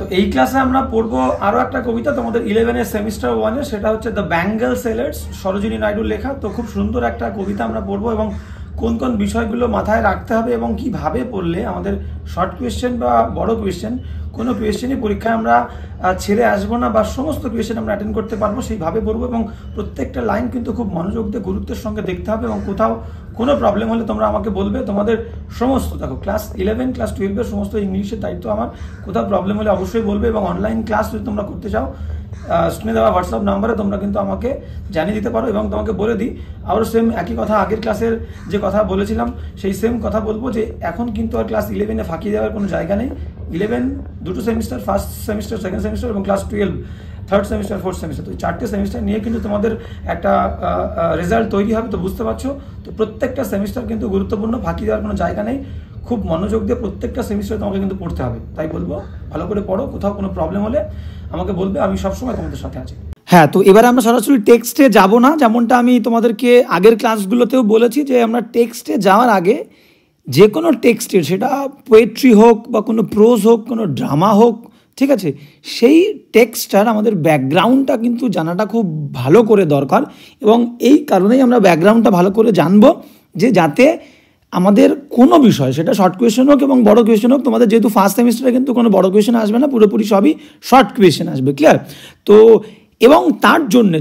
তো এই ক্লাসে আমরা পড়বো আরো একটা কবিতা তোমাদের 11 এর সেমিস্টার 1 এর, সেটা হচ্ছে দ্য ব্যাঙ্গেল সেলার্স, সরোজিনী নাইডুর লেখা। তো খুব সুন্দর একটা কবিতা আমরা পড়বো এবং কোন কোন বিষয়গুলো মাথায় রাখতে হবে এবং কিভাবে পড়লে আমাদের শর্ট কোয়েশ্চেন বা বড় কোয়েশ্চেন কোনো কোয়েশ্চেনই পরীক্ষায় আমরা ছেড়ে আসবো না বা সমস্ত কোয়েশ্চেন আমরা অ্যাটেন্ড করতে পারবো সেইভাবে পড়বো। এবং প্রত্যেকটা লাইন কিন্তু খুব মনোযোগ দিয়ে গুরুত্বের সঙ্গে দেখতে হবে এবং কোথাও কোনো প্রবলেম হলে তোমরা আমাকে বলবে। তোমাদের সমস্ত দেখো ক্লাস 11 ক্লাস 12 এর সমস্ত ইংলিশের দায়িত্ব আমার। কোথাও প্রবলেম হলে অবশ্যই বলবে এবং অনলাইন ক্লাস যদি তোমরা করতে চাও স্ক্রিনে দেওয়া হোয়াটসঅ্যাপ নাম্বারে তোমরা কিন্তু আমাকে জানিয়ে দিতে পারো। এবং তোমাকে বলে দিই আরও সেম একই কথা, আগের ক্লাসের যে কথা বলেছিলাম সেই সেম কথা বলবো যে এখন কিন্তু আর ক্লাস 11-এ ফাঁকি দেওয়ার কোনো জায়গা নেই। 11 দুটো semester, first semester, second semester এবং class 12 third semester, fourth semester, তো চারটে সেমিস্টার নিয়ে কিন্তু তোমাদের একটা রেজাল্ট তৈরি হবে। তো বুঝতে পারছো, তো প্রত্যেকটা সেমিস্টার কিন্তু গুরুত্বপূর্ণ, ফাঁকি দেওয়ার কোনো জায়গা নেই। খুব মনোযোগ দিয়ে প্রত্যেকটা সেমিস্টার তোমাকে কিন্তু পড়তে হবে। তাই বলবো ভালো করে পড়ো, কোথাও কোনো প্রবলেম হলে আমাকে বলবে, আমি সবসময় তোমাদের সাথে আছি। হ্যাঁ, তো এবার আমরা সরাসরি টেক্সটে যাব না, যেমনটা আমি তোমাদেরকে আগের ক্লাসগুলোতেও বলেছি যে আমরা টেক্সটে যাওয়ার আগে যে কোনো টেক্সটের, সেটা পোয়েট্রি হোক বা কোনো প্রোজ হোক, কোনো ড্রামা হোক, ঠিক আছে, সেই টেক্সটটার আমাদের ব্যাকগ্রাউন্ডটা কিন্তু জানাটা খুব ভালো করে দরকার। এবং এই কারণেই আমরা ব্যাকগ্রাউন্ডটা ভালো করে জানবো যে যাতে আমাদের কোনো বিষয়, সেটা শর্ট কোয়েশ্চেন হোক এবং বড় কোয়েশ্চেন হোক, তোমাদের যেহেতু ফার্স্ট সেমিস্টারে কিন্তু কোনো বড় কোয়েশ্চেন আসবে না, পুরোপুরি সবই শর্ট কোয়েশ্চেন আসবে, ক্লিয়ার? তো এবং তার জন্য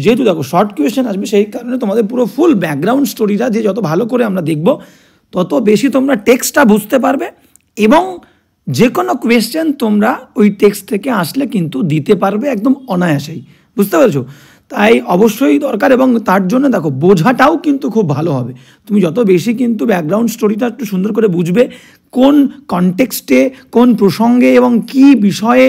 যেহেতু দেখো শর্ট কোয়েশ্চেন আসবে, সেই কারণে তোমাদের পুরো ফুল ব্যাকগ্রাউন্ড স্টোরিটা যে যত ভালো করে আমরা দেখব তত বেশি তোমরা টেক্সটটা বুঝতে পারবে এবং যে কোনো কোয়েশ্চেন তোমরা ওই টেক্সট থেকে আসলে কিন্তু দিতে পারবে একদম অনায়াসেই। বুঝতে পেরেছো? তাই অবশ্যই দরকার। এবং তার জন্য দেখো বোঝাটাও কিন্তু খুব ভালো হবে। তুমি যত বেশি কিন্তু ব্যাকগ্রাউন্ড স্টোরিটা একটু সুন্দর করে বুঝবে, কোন কনটেক্সটে, কোন প্রসঙ্গে এবং কি বিষয়ে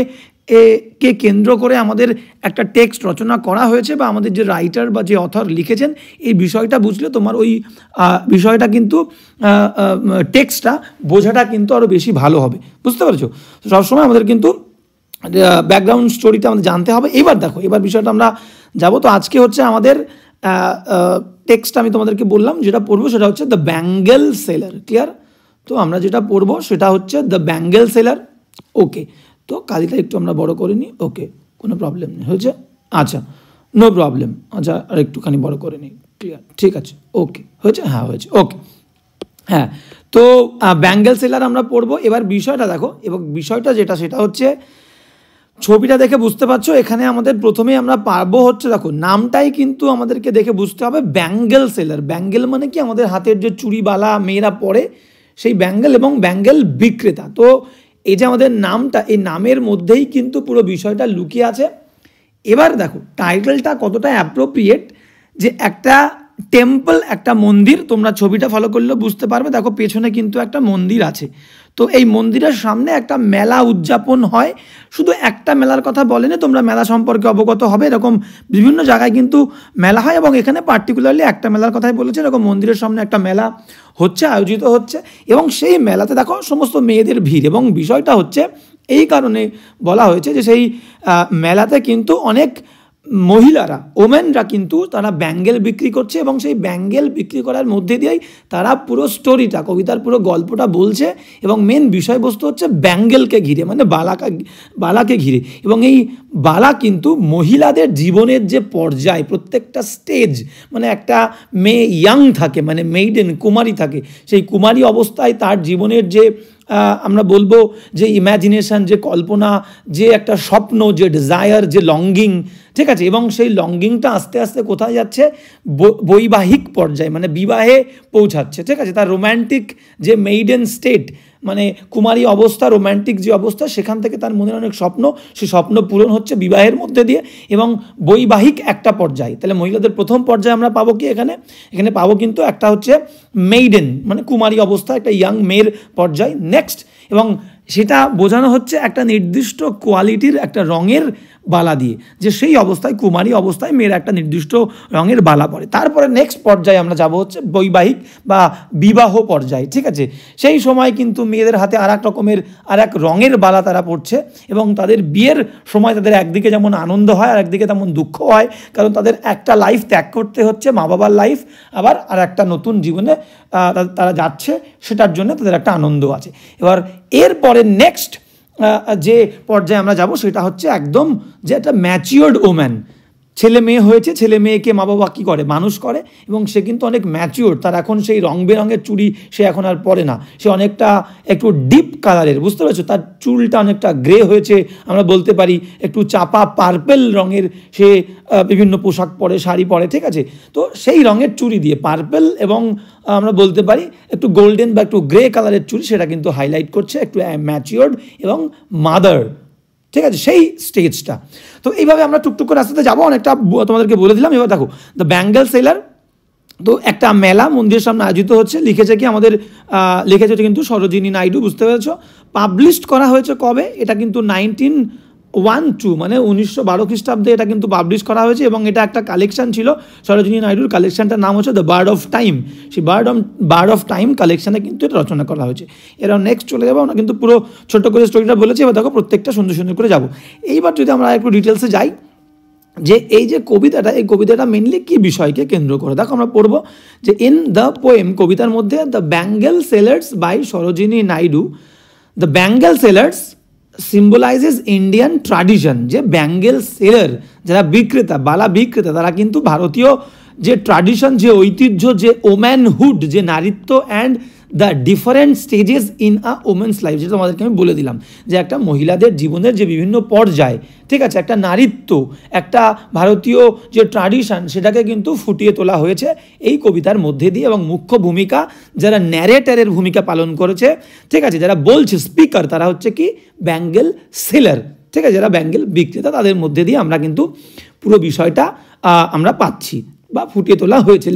কে কেন্দ্র করে আমাদের একটা টেক্সট রচনা করা হয়েছে বা আমাদের যে রাইটার বা যে অথর লিখেছেন, এই বিষয়টা বুঝলে তোমার ওই বিষয়টা কিন্তু টেক্সটটা বোঝাটা কিন্তু আরও বেশি ভালো হবে। বুঝতে পেরেছো? সবসময় আমাদের কিন্তু ব্যাকগ্রাউন্ড স্টোরিটা আমাদের জানতে হবে। এবার দেখো, এবার বিষয়টা আমরা যাবো। তো আজকে হচ্ছে আমাদের টেক্সট আমি তোমাদেরকে বললাম যেটা পড়বো সেটা হচ্ছে দ্য ব্যাঙ্গেল সেলার, ক্লিয়ার? তো আমরা যেটা পড়বো সেটা হচ্ছে দ্য ব্যাঙ্গেল সেলার। ওকে, তো কালিটা একটু আমরা বড় করে নিই। ওকে, কোনো প্রবলেম নেই, হয়েছে? আচ্ছা, নো প্রবলেম। আচ্ছা, আর একটুখানি বড় করে নিই, ক্লিয়ার? ঠিক আছে, ওকে, হয়েছে? হ্যাঁ, হয়েছে, ওকে। হ্যাঁ, তো ব্যাঙ্গেল সেলার আমরা পড়বো। এবার বিষয়টা দেখো, এবং বিষয়টা যেটা সেটা হচ্ছে ছবিটা দেখে বুঝতে পারছো, এখানে আমাদের প্রথমেই আমরা পারবো হচ্ছে, দেখো নামটাই কিন্তু আমাদেরকে দেখে বুঝতে হবে ব্যাঙ্গেল সেলার। ব্যাঙ্গেল মানে কি? আমাদের হাতের যে চুড়িবালা মেয়েরা পরে সেই ব্যাঙ্গেল, এবং ব্যাঙ্গেল বিক্রেতা। তো এই যে আমাদের নামটা, এই নামের মধ্যেই কিন্তু পুরো বিষয়টা লুকিয়ে আছে। এবার দেখো টাইটেলটা কতটা অ্যাপ্রোপ্রিয়েট, যে একটা টেম্পল, একটা মন্দির, তোমরা ছবিটা ফলো করলে বুঝতে পারবে। দেখো পেছনে কিন্তু একটা মন্দির আছে। তো এই মন্দিরের সামনে একটা মেলা উদযাপন হয়। শুধু একটা মেলার কথা বলেনি, তোমরা মেলা সম্পর্কে অবগত হবে। এরকম বিভিন্ন জায়গায় কিন্তু মেলা হয় এবং এখানে পার্টিকুলারলি একটা মেলার কথাই বলেছে। এরকম মন্দিরের সামনে একটা মেলা হচ্ছে, আয়োজিত হচ্ছে, এবং সেই মেলাতে দেখো সমস্ত মেয়েদের ভিড়। এবং বিষয়টা হচ্ছে এই কারণে বলা হয়েছে যে সেই মেলাতে কিন্তু অনেক মহিলারা, ওমেনরা কিন্তু তারা ব্যাঙ্গেল বিক্রি করছে এবং সেই ব্যাঙ্গেল বিক্রি করার মধ্যে দিয়েই তারা পুরো স্টোরিটা, কবিতার পুরো গল্পটা বলছে। এবং মেন বিষয়বস্তু হচ্ছে ব্যাঙ্গেলকে ঘিরে, মানে বালাকে ঘিরে। এবং এই বালা কিন্তু মহিলাদের জীবনের যে পর্যায়, প্রত্যেকটা স্টেজ, মানে একটা মেয়ে ইয়াং থাকে, মানে মেইডেন, কুমারী থাকে, সেই কুমারী অবস্থায় তার জীবনের যে আমরা বলবো যে ইম্যাজিনেশন, যে কল্পনা, যে একটা স্বপ্ন, যে ডিজায়ার, যে লঙ্গিং, ঠিক আছে, এবং সেই লঙ্গিংটা আস্তে আস্তে কোথায় যাচ্ছে? বৈবাহিক পর্যায়ে, মানে বিবাহে পৌঁছাচ্ছে, ঠিক আছে। তার রোম্যান্টিক যে মেইডেন স্টেট, মানে কুমারী অবস্থা, রোম্যান্টিক যে অবস্থা, সেখান থেকে তার মনের অনেক স্বপ্ন, সেই স্বপ্ন পূরণ হচ্ছে বিবাহের মধ্যে দিয়ে এবং বৈবাহিক একটা পর্যায়ে। তাহলে মহিলাদের প্রথম পর্যায়ে আমরা পাবো কি? এখানে পাবো কিন্তু একটা হচ্ছে মেইডেন, মানে কুমারী অবস্থা, একটা ইয়াং মেয়ের পর্যায়। নেক্সট, এবং সেটা বোঝানো হচ্ছে একটা নির্দিষ্ট কোয়ালিটির একটা রঙের বালা দিয়ে, যে সেই অবস্থায়, কুমারী অবস্থায় মেয়ের একটা নির্দিষ্ট রঙের বালা পরে। তারপরে নেক্সট পর্যায়ে আমরা যাব হচ্ছে বৈবাহিক বা বিবাহ পর্যায়ে, ঠিক আছে। সেই সময় কিন্তু মেয়েদের হাতে আর এক রঙের বালা তারা পড়ছে এবং তাদের বিয়ের সময় তাদের একদিকে যেমন আনন্দ হয় আর একদিকে তেমন দুঃখ হয়, কারণ তাদের একটা লাইফ ত্যাগ করতে হচ্ছে, মা বাবার লাইফ, আবার আর একটা নতুন জীবনে তারা যাচ্ছে, সেটার জন্য তাদের একটা আনন্দ আছে। এবার এরপরে নেক্সট যে পর্যায়ে আমরা যাব সেটা হচ্ছে একদম যে একটা ম্যাচিওর্ড ওম্যান, ছেলে মেয়ে হয়েছে, ছেলে মেয়েকে মা বাবা কী করে, মানুষ করে, এবং সে কিন্তু অনেক ম্যাচিওর, তার এখন সেই রং বেরঙের চুড়ি সে এখন আর পরে না, সে অনেকটা একটু ডিপ কালারের, বুঝতে পারছো, তার চুলটা অনেকটা গ্রে হয়েছে আমরা বলতে পারি, একটু চাপা পার্পেল রঙের সে বিভিন্ন পোশাক পরে, শাড়ি পরে, ঠিক আছে। তো সেই রঙের চুড়ি দিয়ে পার্পেল এবং আমরা বলতে পারি একটু গোল্ডেন বা একটু গ্রে কালারের চুড়ি, সেটা কিন্তু হাইলাইট করছে একটু ম্যাচিওর্ড এবং মাদার, ঠিক আছে, সেই স্টেজটা। তো এইভাবে আমরা টুকটুক করে আস্তে আস্তে যাবো, অনেকটা তোমাদেরকে বলে দিলাম। এবার দেখো দ্য ব্যাঙ্গেল সেলার, তো একটা মেলা মন্দিরের সামনে আয়োজিত হচ্ছে, লিখেছে কি আমাদের লিখেছে কিন্তু সরোজিনী নাইডু, বুঝতে পেরেছ। পাবলিশড করা হয়েছে কবে, এটা কিন্তু 1912 মানে 1912 খ্রিস্টাব্দে এটা কিন্তু পাবলিশ করা হয়েছে, এবং এটা একটা কালেকশন ছিল সরোজিনী নাইডুর, কালেকশনটার নাম হচ্ছে দ্য বার্ড অফ টাইম। সেই বার্ড অফ টাইম কালেকশানে কিন্তু এটা রচনা করা হয়েছে। এরা নেক্সট চলে যাবো, আমরা কিন্তু পুরো ছোট্ট করে স্টোরিটা বলেছি, এবার দেখো প্রত্যেকটা সুন্দর সুন্দর করে যাবো। এইবার যদি আমরা একটু ডিটেলসে যাই, যে এই যে কবিতাটা, এই কবিতাটা মেনলি কী বিষয়কে কেন্দ্র করে, দেখো আমরা পড়বো যে ইন দ্য পোয়েম, কবিতার মধ্যে the bangle sellers by Sarojini Naidu, the bangle sellers symbolises Indian tradition. যে ব্যাঙ্গেল সেলার, যারা বিক্রেতা, বালা বিক্রেতা, তারা কিন্তু ভারতীয় যে ট্র্যাডিশন, যে ঐতিহ্য, যে ওম্যানহুড, যে নারীত্ব and the different stages in a women's life, যেটা তোমাদেরকে আমি বলে দিলাম, যে একটা মহিলাদের জীবনের যে বিভিন্ন পর্যায়, ঠিক আছে, একটা নারীত্ব, একটা ভারতীয় যে ট্র্যাডিশন, সেটাকে কিন্তু ফুটিয়ে তোলা হয়েছে এই কবিতার মধ্যে দিয়ে। এবং মুখ্য ভূমিকা যারা ন্যারেটারের ভূমিকা পালন করেছে, ঠিক আছে, যারা বলছে স্পিকার, তারা হচ্ছে কি ব্যাঙ্গেল সেলার, ঠিক আছে, যারা ব্যাঙ্গেল বিক্রেতা, তাদের মধ্যে দিয়ে আমরা কিন্তু পুরো বিষয়টা আমরা পাচ্ছি বা ফুটিয়ে তোলা হয়েছে।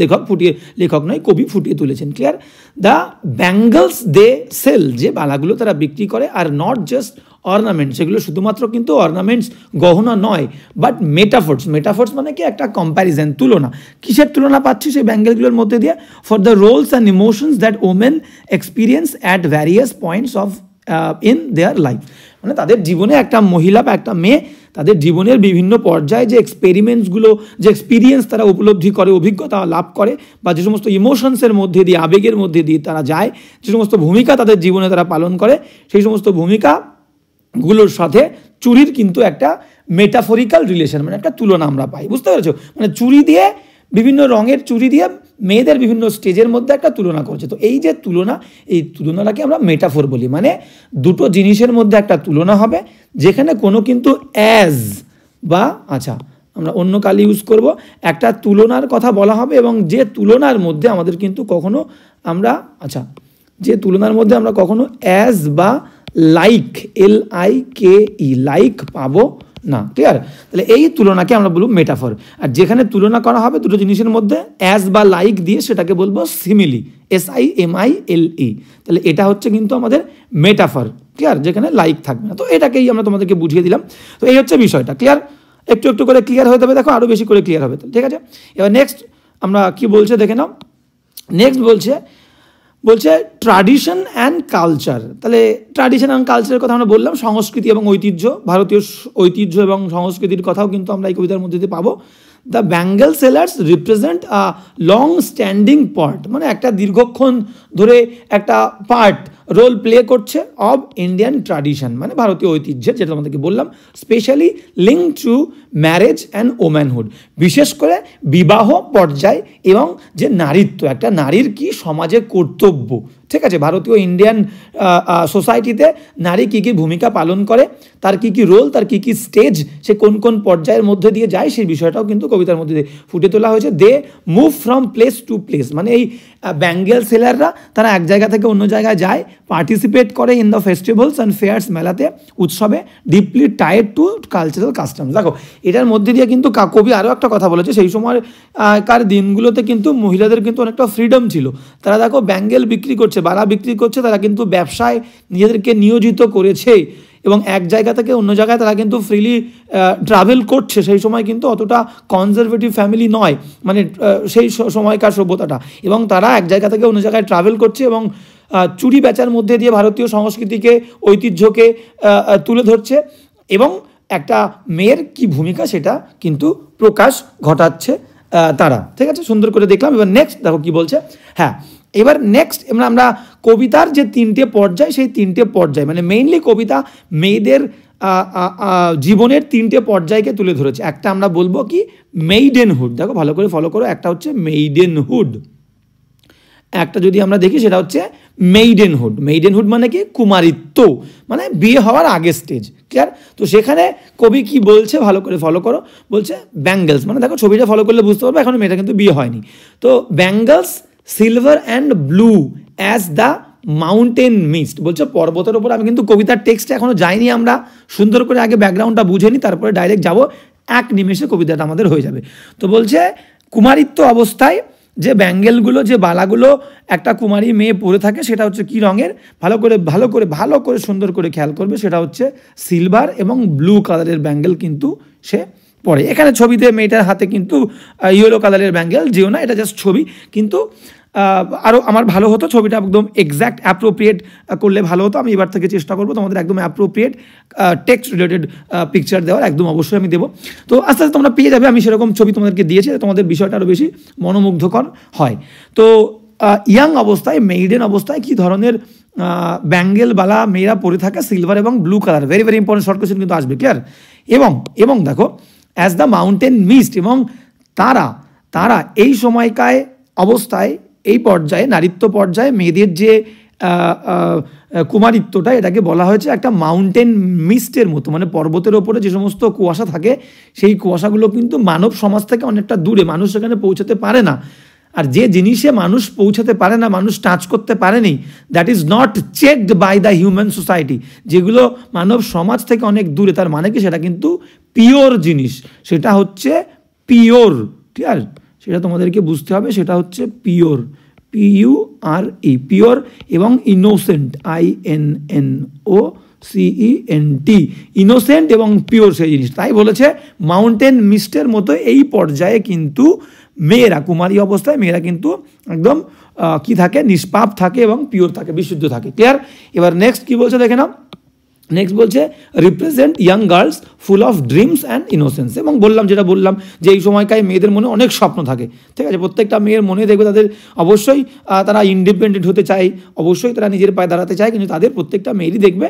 লেখক নয়, কবি ফুটিয়ে তুলেছেন। Clear? The bangles they sell, যে বালাগুলো তারা বিক্রি করে, আর নট জাস্ট অর্নামেন্টস, সেগুলো শুধুমাত্র কিন্তু অর্নামেন্টস, গহনা নয়, বাট মেটাফোর্স। মেটাফোর্স মানে কি একটা কম্প্যারিজন, তুলনা। কিসের তুলনা পাচ্ছি সেই ব্যাঙ্গেলগুলোর মধ্যে দিয়ে? For the roles and emotions that women experience at various points of in their life. মানে তাদের জীবনে, একটা মহিলা বা একটা মেয়ে তাদের জীবনের বিভিন্ন পর্যায়ে যে এক্সপেরিমেন্টসগুলো, যে এক্সপিরিয়েন্স তারা উপলব্ধি করে, অভিজ্ঞতা লাভ করে, বা যে সমস্ত ইমোশনসের মধ্যে দিয়ে, আবেগের মধ্যে দিয়ে তারা যায়, যে সমস্ত ভূমিকা তাদের জীবনে তারা পালন করে, সেই সমস্ত ভূমিকাগুলোর সাথে চুরির কিন্তু একটা মেটাফরিক্যাল রিলেশন, মানে একটা তুলনা আমরা পাই, বুঝতে পেরেছো? মানে চুরি দিয়ে, বিভিন্ন রঙের চুরি দিয়ে মেয়েদের বিভিন্ন স্টেজের মধ্যে একটা তুলনা করছে। তো এই যে তুলনা, এই তুলনাটাকে আমরা মেটাফোর বলি। মানে দুটো জিনিসের মধ্যে একটা তুলনা হবে, যেখানে কোনো কিন্তু অ্যাজ বা, আচ্ছা আমরা অন্য কালি ইউজ করব, একটা তুলনার কথা বলা হবে, এবং যে তুলনার মধ্যে আমাদের কিন্তু কখনো আমরা, আচ্ছা, যে তুলনার মধ্যে আমরা কখনো অ্যাজ বা লাইক, LIKE, লাইক পাবো না। ক্লিয়ার? তাহলে এই তুলনাকে আমরা বলবো মেটাফর। আর যেখানে তুলনা করা হবে দুটো জিনিসের মধ্যে অ্যাজ বা লাইক দিয়ে, সেটাকে বলবো সিমিলি, SIMILE। তাহলে এটা হচ্ছে কিন্তু আমাদের মেটাফর। ক্লিয়ার? যেখানে লাইক থাকবে না। তো এটাকেই আমরা তোমাদেরকে বুঝিয়ে দিলাম। তো এই হচ্ছে বিষয়টা। ক্লিয়ার? একটু একটু করে ক্লিয়ার হয়ে যাবে, দেখো আরও বেশি করে ক্লিয়ার হবে। ঠিক আছে, এবার নেক্সট আমরা কি বলছে দেখে নাও। নেক্সট বলছে ট্র্যাডিশন অ্যান্ড কালচার। তাহলে ট্র্যাডিশন অ্যান্ড কালচারের কথা আমরা বললাম, সংস্কৃতি এবং ঐতিহ্য, ভারতীয় ঐতিহ্য এবং সংস্কৃতির কথাও কিন্তু আমরা এই কবিতার মধ্যে দিয়ে পাবো। The bangle sellers represent a long standing part, মানে একটা দীর্ঘক্ষণ ধরে একটা পার্ট রোল প্লে করছে অব ইন্ডিয়ান ট্র্যাডিশন, মানে ভারতীয় ঐতিহ্যের, যেটা আমাদেরকে বললাম, specially link to marriage and womanhood, বিশেষ করে বিবাহ পর্যায় এবং যে নারীত্ব, একটা নারীর কি সমাজে কর্তব্য, ঠিক আছে, ভারতীয় ইন্ডিয়ান সোসাইটিতে নারী কী কী ভূমিকা পালন করে, তার কী কী রোল, তার কী কী স্টেজ, সে কোন কোন পর্যায়ের মধ্যে দিয়ে যায়, সেই বিষয়টাও কিন্তু কবিতার মধ্যে দিয়ে ফুটে তোলা হয়েছে। They move from place to place, মানে এই ব্যাঙ্গেল সেলাররা তারা এক জায়গা থেকে অন্য জায়গায় যায়, পার্টিসিপেট করে in the festivals and fairs, মেলাতে, উৎসবে, deeply tied to cultural customs. দেখো এটার মধ্যে দিয়ে কিন্তু কবি আরও একটা কথা বলেছে, সেই সময়কার দিনগুলোতে কিন্তু মহিলাদের কিন্তু অনেকটা ফ্রিডম ছিল, তারা দেখো ব্যাঙ্গেল বিক্রি করছে, বালা বিক্রি করছে, তারা কিন্তু ব্যবসায় নিজেদেরকে নিয়োজিত করেছে, এবং এক জায়গা থেকে অন্য জায়গায় তারা কিন্তু ফ্রিলি ট্রাভেল করছে। সেই সময় কিন্তু অতটা কনজারভেটিভ ফ্যামিলি নয়, মানে সেই সময়কার সভ্যতাটা, এবং তারা এক জায়গা থেকে অন্য জায়গায় ট্রাভেল করছে, এবং চুরি বেচার মধ্যে দিয়ে ভারতীয় সংস্কৃতিকে, ঐতিহ্যকে তুলে ধরছে, এবং একটা মেয়ের কি ভূমিকা সেটা কিন্তু প্রকাশ ঘটাচ্ছে তারা। ঠিক আছে, সুন্দর করে দেখলাম। এবার নেক্সট দেখো কি বলছে। হ্যাঁ, এবার নেক্সট আমরা কবিতার যে 3টে পর্যায়, সেই 3টে পর্যায় মানে মেইনলি কবিতা মেয়েদের জীবনের 3টে পর্যায়কে তুলে ধরেছে। একটা আমরা বলবো কি মেইডেনহুড, দেখো ভালো করে ফলো করো, একটা হচ্ছে মেইডেনহুড, একটা যদি আমরা দেখি সেটা হচ্ছে মেইডেনহুড। মেইডেনহুড মানে কি কুমারিত্ব, মানে বিয়ে হওয়ার আগের স্টেজ, ক্লিয়ার? তো সেখানে কবি কি বলছে ভালো করে ফলো করো, বলছে ব্যাঙ্গেলস, মানে দেখো ছবিটা ফলো করলে বুঝতে পারবে এখন মেয়েটা কিন্তু বিয়ে হয়নি। তো bangles silver and blue as the mountain mist, বলছে পর্বতের ওপর। আমি কিন্তু কবিতার টেক্সটে এখনো যাইনি, আমরা সুন্দর করে আগে ব্যাকগ্রাউন্ডটা বুঝে নিই, তারপরে ডাইরেক্ট যাবো, এক নিমেষে কবিতাটা আমাদের হয়ে যাবে। তো বলছে কুমারিত্ব অবস্থায় যে ব্যাঙ্গেলগুলো, যে বালাগুলো একটা কুমারী মেয়ে পরে থাকে, সেটা হচ্ছে কি রঙের, ভালো করে সুন্দর করে খেয়াল করবে, সেটা হচ্ছে সিলভার এবং ব্লু কালারের ব্যাঙ্গেল কিন্তু সে পরে। এখানে ছবিতে মেয়েটার হাতে কিন্তু ইয়েলো কালারের ব্যাঙ্গেল, যেও না, এটা জাস্ট ছবি, কিন্তু আরও আমার ভালো হতো ছবিটা একদম এক্স্যাক্ট অ্যাপ্রোপ্রিয়েট করলে ভালো হতো। আমি এবার থেকে চেষ্টা করবো তোমাদের একদম অ্যাপ্রোপ্রিয়েট টেক্সট রিলেটেড পিকচার দেওয়ার, একদম অবশ্যই আমি দেবো। তো আস্তে আস্তে তোমরা পেয়ে যাবে, আমি সেরকম ছবি তোমাদেরকে দিয়েছি, তোমাদের বিষয়টা আরও বেশি মনোমুগ্ধকর হয়। তো ইয়াং অবস্থায়, মেইডেন অবস্থায় কী ধরনের ব্যাঙ্গেল বালা মেয়েরা পরে থাকে, সিলভার এবং blue colour, very very important, short question কিন্তু আসবে, ক্লিয়ার? এবং দেখো অ্যাজ দ্য মাউন্টেন মিস্ট, এবং তারা এই সময়কায় অবস্থায়, এই পর্যায়ে নারীত্ব পর্যায়ে মেয়েদের যে কুমারিত্বটা, এটাকে বলা হয়েছে একটা মাউন্টেন মিস্টের মতো, মানে পর্বতের ওপরে যে সমস্ত কুয়াশা থাকে, সেই কুয়াশাগুলো কিন্তু মানব সমাজ থেকে অনেকটা দূরে, মানুষ সেখানে পৌঁছাতে পারে না। আর যে জিনিসে মানুষ পৌঁছাতে পারে না, মানুষ টাচ করতে পারেনি, that is not checked by the human society, যেগুলো মানব সমাজ থেকে অনেক দূরে, তার মানে কি সেটা কিন্তু পিওর জিনিস, সেটা হচ্ছে পিওর, ঠিক আছে? সেটা তোমাদেরকে বুঝতে হবে, সেটা হচ্ছে পিওর, PURE, পিওর, এবং ইনোসেন্ট, INNOCENT, ইনোসেন্ট এবং পিওর সেই জিনিস। তাই বলেছে মাউন্টেন মিস্টের মতো এই পর্যায়ে কিন্তু মেয়েরা, কুমারী অবস্থায় মেয়েরা কিন্তু একদম কি থাকে, নিষ্পাপ থাকে এবং পিওর থাকে, বিশুদ্ধ থাকে, ক্লিয়ার? এবার নেক্সট কি বলছে দেখে নাও, নেক্সট বলছে represent young girls full of dreams and innocence. এবং যেটা বললাম যে এই সময়কায় মেয়েদের মনে অনেক স্বপ্ন থাকে, ঠিক আছে? প্রত্যেকটা মেয়ের মনে দেখবে তাদের অবশ্যই তারা ইন্ডিপেন্ডেন্ট হতে চায়, অবশ্যই তারা নিজের পায়ে দাঁড়াতে চায়, কিন্তু তাদের প্রত্যেকটা মেয়েরই দেখবে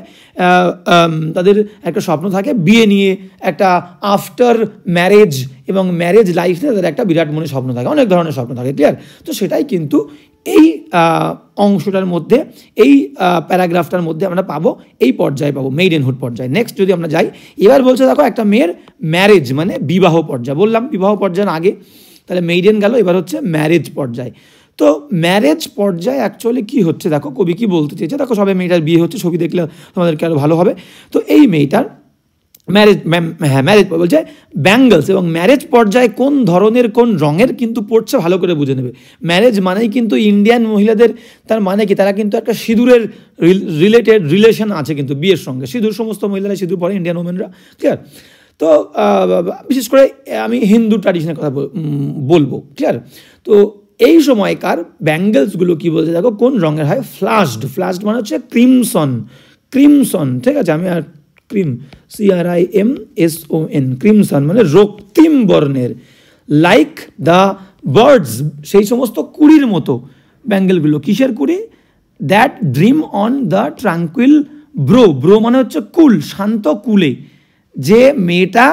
তাদের একটা স্বপ্ন থাকে বিয়ে নিয়ে, একটা আফটার ম্যারেজ এবং ম্যারেজ লাইফ নিয়ে তাদের একটা বিরাট মনে স্বপ্ন থাকে, অনেক ধরনের স্বপ্ন থাকে, ক্লিয়ার? তো সেটাই কিন্তু এই অংশটার মধ্যে, এই প্যারাগ্রাফটার মধ্যে আমরা পাবো, এই পর্যায়ে পাবো, মেইডেনহুড পর্যায়ে। নেক্সট যদি আমরা যাই, এবার বলছে দেখো একটা মেয়ের ম্যারেজ মানে বিবাহ পর্যায়, বললাম বিবাহ পর্যায়ের আগে, তাহলে মেইডেন গেল, এবার হচ্ছে ম্যারেজ পর্যায়। তো ম্যারেজ পর্যায়ে অ্যাকচুয়ালি কী হচ্ছে দেখো, কবি কী বলতে চেয়েছে, দেখো সবে মেয়েটার বিয়ে হচ্ছে, ছবি দেখলে তোমাদেরকে আরও ভালো হবে। তো এই মেয়েটার ম্যারেজ বলছে ব্যাঙ্গলস, এবং ম্যারেজ পর্যায়ে কোন ধরনের কোন রঙের কিন্তু পড়ছে ভালো করে বুঝে নেবে। ম্যারেজ মানেই কিন্তু ইন্ডিয়ান মহিলাদের, তার মানে কি তারা কিন্তু একটা সিঁদুরের রিলেশন আছে কিন্তু বিয়ের সঙ্গে, সিঁদুর, সমস্ত মহিলারা সিঁদুর পরে, ইন্ডিয়ান ওমেনরা, ক্লিয়ার? তো বিশেষ করে আমি হিন্দু ট্র্যাডিশনের কথা বলবো, ক্লিয়ার? তো এই সময়কার ব্যাঙ্গেলসগুলো কী বলছে দেখো, কোন রঙের হয়, ফ্লাশড মানে হচ্ছে ক্রিমসন, ঠিক আছে? আমি আর CRIMSON, ক্রিমসন মানে রক্তিম বর্ণের, লাইক দ্য বার্ডস, সেই সমস্ত কুড়ির মতো ব্যাঙ্গেলগুলো, কিসের কুড়ি, that dream on the tranquil bro মানে হচ্ছে কুল, শান্ত কুলে, যে মেয়েটা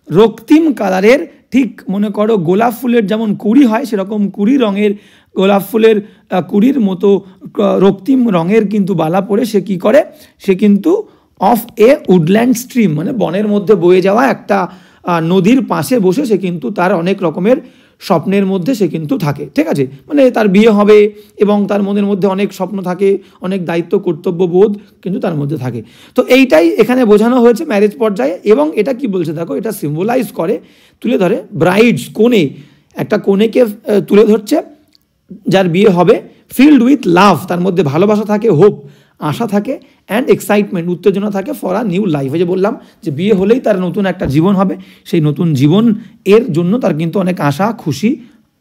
রক্তিম কালারের, ঠিক মনে করো গোলাপ ফুলের যেমন কুড়ি হয়, সেরকম কুড়ি রঙের গোলাপ ফুলের কুড়ির মতো রক্তিম রঙের কিন্তু বালা পরে সে কি করে, সে কিন্তু অফ এ উডল্যান্ড স্ট্রিম মানে বনের মধ্যে বয়ে যাওয়া একটা নদীর পাশে বসে সে কিন্তু তার অনেক রকমের স্বপ্নের মধ্যে সে কিন্তু থাকে, ঠিক আছে? মানে তার বিয়ে হবে এবং তার মনের মধ্যে অনেক স্বপ্ন থাকে, অনেক দায়িত্ব কর্তব্যবোধ কিন্তু তার মধ্যে থাকে। তো এইটাই এখানে বোঝানো হয়েছে ম্যারেজ পর্যায়ে। এবং এটা কি বলছে দেখো, এটা সিম্বলাইজ করে, তুলে ধরে ব্রাইডস, কোণে, একটা কোণেকে তুলে ধরছে যার বিয়ে হবে, ফিল্ড উইথ লাভ, তার মধ্যে ভালোবাসা থাকে, হোপ আশা থাকে, অ্যান্ড এক্সাইটমেন্ট, উত্তেজনা থাকে, ফর আ নিউ লাইফ। যে বললাম যে বিয়ে হলেই তার নতুন একটা জীবন হবে, সেই নতুন জীবন এর জন্য তার কিন্তু অনেক আশা, খুশি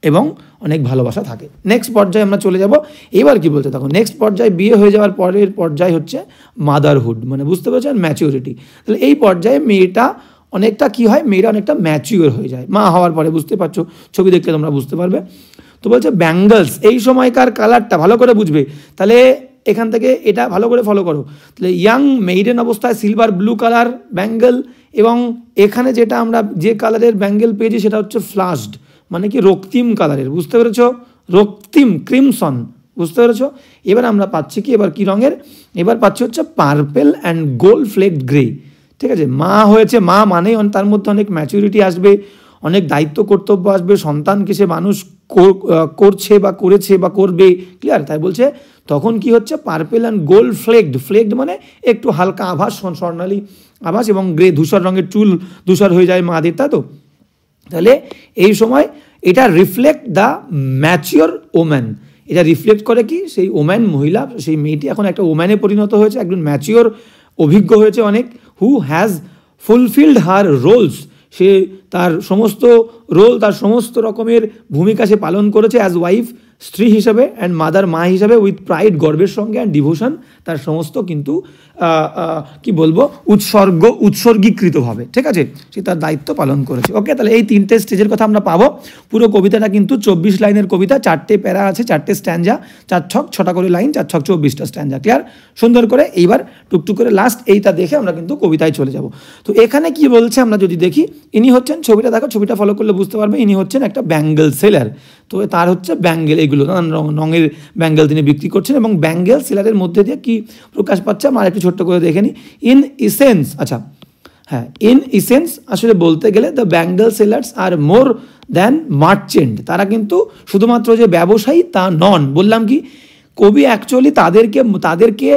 এবং অনেক ভালোবাসা থাকে। নেক্সট পর্যায়ে আমরা চলে যাব। এবার কি বলতে থাকো, নেক্সট পর্যায়ে বিয়ে হয়ে যাওয়ার পরের পর্যায় হচ্ছে মাদারহুড, মানে বুঝতে পারছেন, ম্যাচিউরিটি। তাহলে এই পর্যায়ে মেয়েটা অনেকটা কি হয়, মেয়েরা অনেকটা ম্যাচিওর হয়ে যায় মা হওয়ার পরে, বুঝতে পারছো, ছবি দেখলে তোমরা বুঝতে পারবে। তো বলছে ব্যাঙ্গলস, এই সময়কার কালারটা ভালো করে বুঝবে, তাহলে এখান থেকে এটা ভালো করে ফলো করো। তাহলে ইয়াং মেইডেন অবস্থায় সিলভার ব্লু কালার ব্যাঙ্গেল, এবং এখানে যেটা আমরা যে কালারের ব্যাঙ্গেল পেয়েছি সেটা হচ্ছে ফ্লাশড, মানে কি রক্তিম কালারের, বুঝতে পেরেছো, রক্তিম ক্রিমসন, বুঝতে পেরেছো। এবার আমরা পাচ্ছি কি, এবার কি রঙের, এবার পাচ্ছি হচ্ছে purple and gold flecked grey. ঠিক আছে, মা হয়েছে, মা মানেই তার মধ্যে অনেক ম্যাচুরিটি আসবে, অনেক দায়িত্ব কর্তব্য আসবে, সন্তানকে সে মানুষ করছে বা করেছে বা করবে, ক্লিয়ার। তাই বলছে তখন কি হচ্ছে, purple and gold flecked, flecked মানে একটু হালকা আভাস, স্বর্ণালী আভাস, এবং গ্রে ধূসর রঙের চুল ধূসর হয়ে যায় মাদের, তাই তো। তাহলে এই সময় এটা রিফ্লেক্ট দ্য ম্যাচিওর ওম্যান, এটা রিফ্লেক্ট করে কি, সেই ওম্যান মহিলা, সেই মেয়েটি এখন একটা ওম্যানে পরিণত হয়েছে, একজন ম্যাচিওর, অভিজ্ঞ হয়েছে অনেক, who has fulfilled her roles, সে তার সমস্ত রোল, তার সমস্ত রকমের ভূমিকা সে পালন করেছে অ্যাজ ওয়াইফ, স্ত্রী হিসাবে, অ্যান্ড মাদার, মা হিসাবে, উইথ প্রাইড, গর্বের সঙ্গে, অ্যান্ড ডিভোশন, তার সমস্ত কিন্তু কি বলবো, উৎসর্গীকৃতভাবে, ঠিক আছে, সে তার দায়িত্ব পালন করেছে। ওকে, তাহলে এই 3টে স্টেজের কথা আমরা পাবো। পুরো কবিতাটা কিন্তু 24 লাইনের কবিতা, 4টে প্যারা আছে, 4টে স্ট্যান্জা, 4 ছক 6টা করে লাইন, 4 ছক 24টা স্ট্যান্জা, ক্লিয়ার। সুন্দর করে এইবার টুকটুক করে লাস্ট এইটা দেখে আমরা কিন্তু কবিতায় চলে যাব। তো এখানে কি বলছে আমরা যদি দেখি, ইনি হচ্ছেন, ছবিটা দেখো, ছবিটা ফলো করলে বুঝতে পারবে, ইনি হচ্ছেন একটা ব্যাঙ্গেল সেলার। তো তার হচ্ছে ব্যাঙ্গেল, এইগুলো নানান রঙের ব্যাঙ্গেল তিনি বিক্রি করছেন, এবং ব্যাঙ্গেল সেলারের মধ্যে দিয়ে কি প্রকাশ পাচ্ছে আমরা একটু ছোট্ট করে দেখে নিই। ইন ইসেন্স, আচ্ছা হ্যাঁ, ইন ইসেন্স আসলে বলতে গেলে the bangle sellers are more than merchant, তারা কিন্তু শুধুমাত্র যে ব্যবসায়ী তা নন। বললাম কি, কবি অ্যাকচুয়ালি তাদেরকে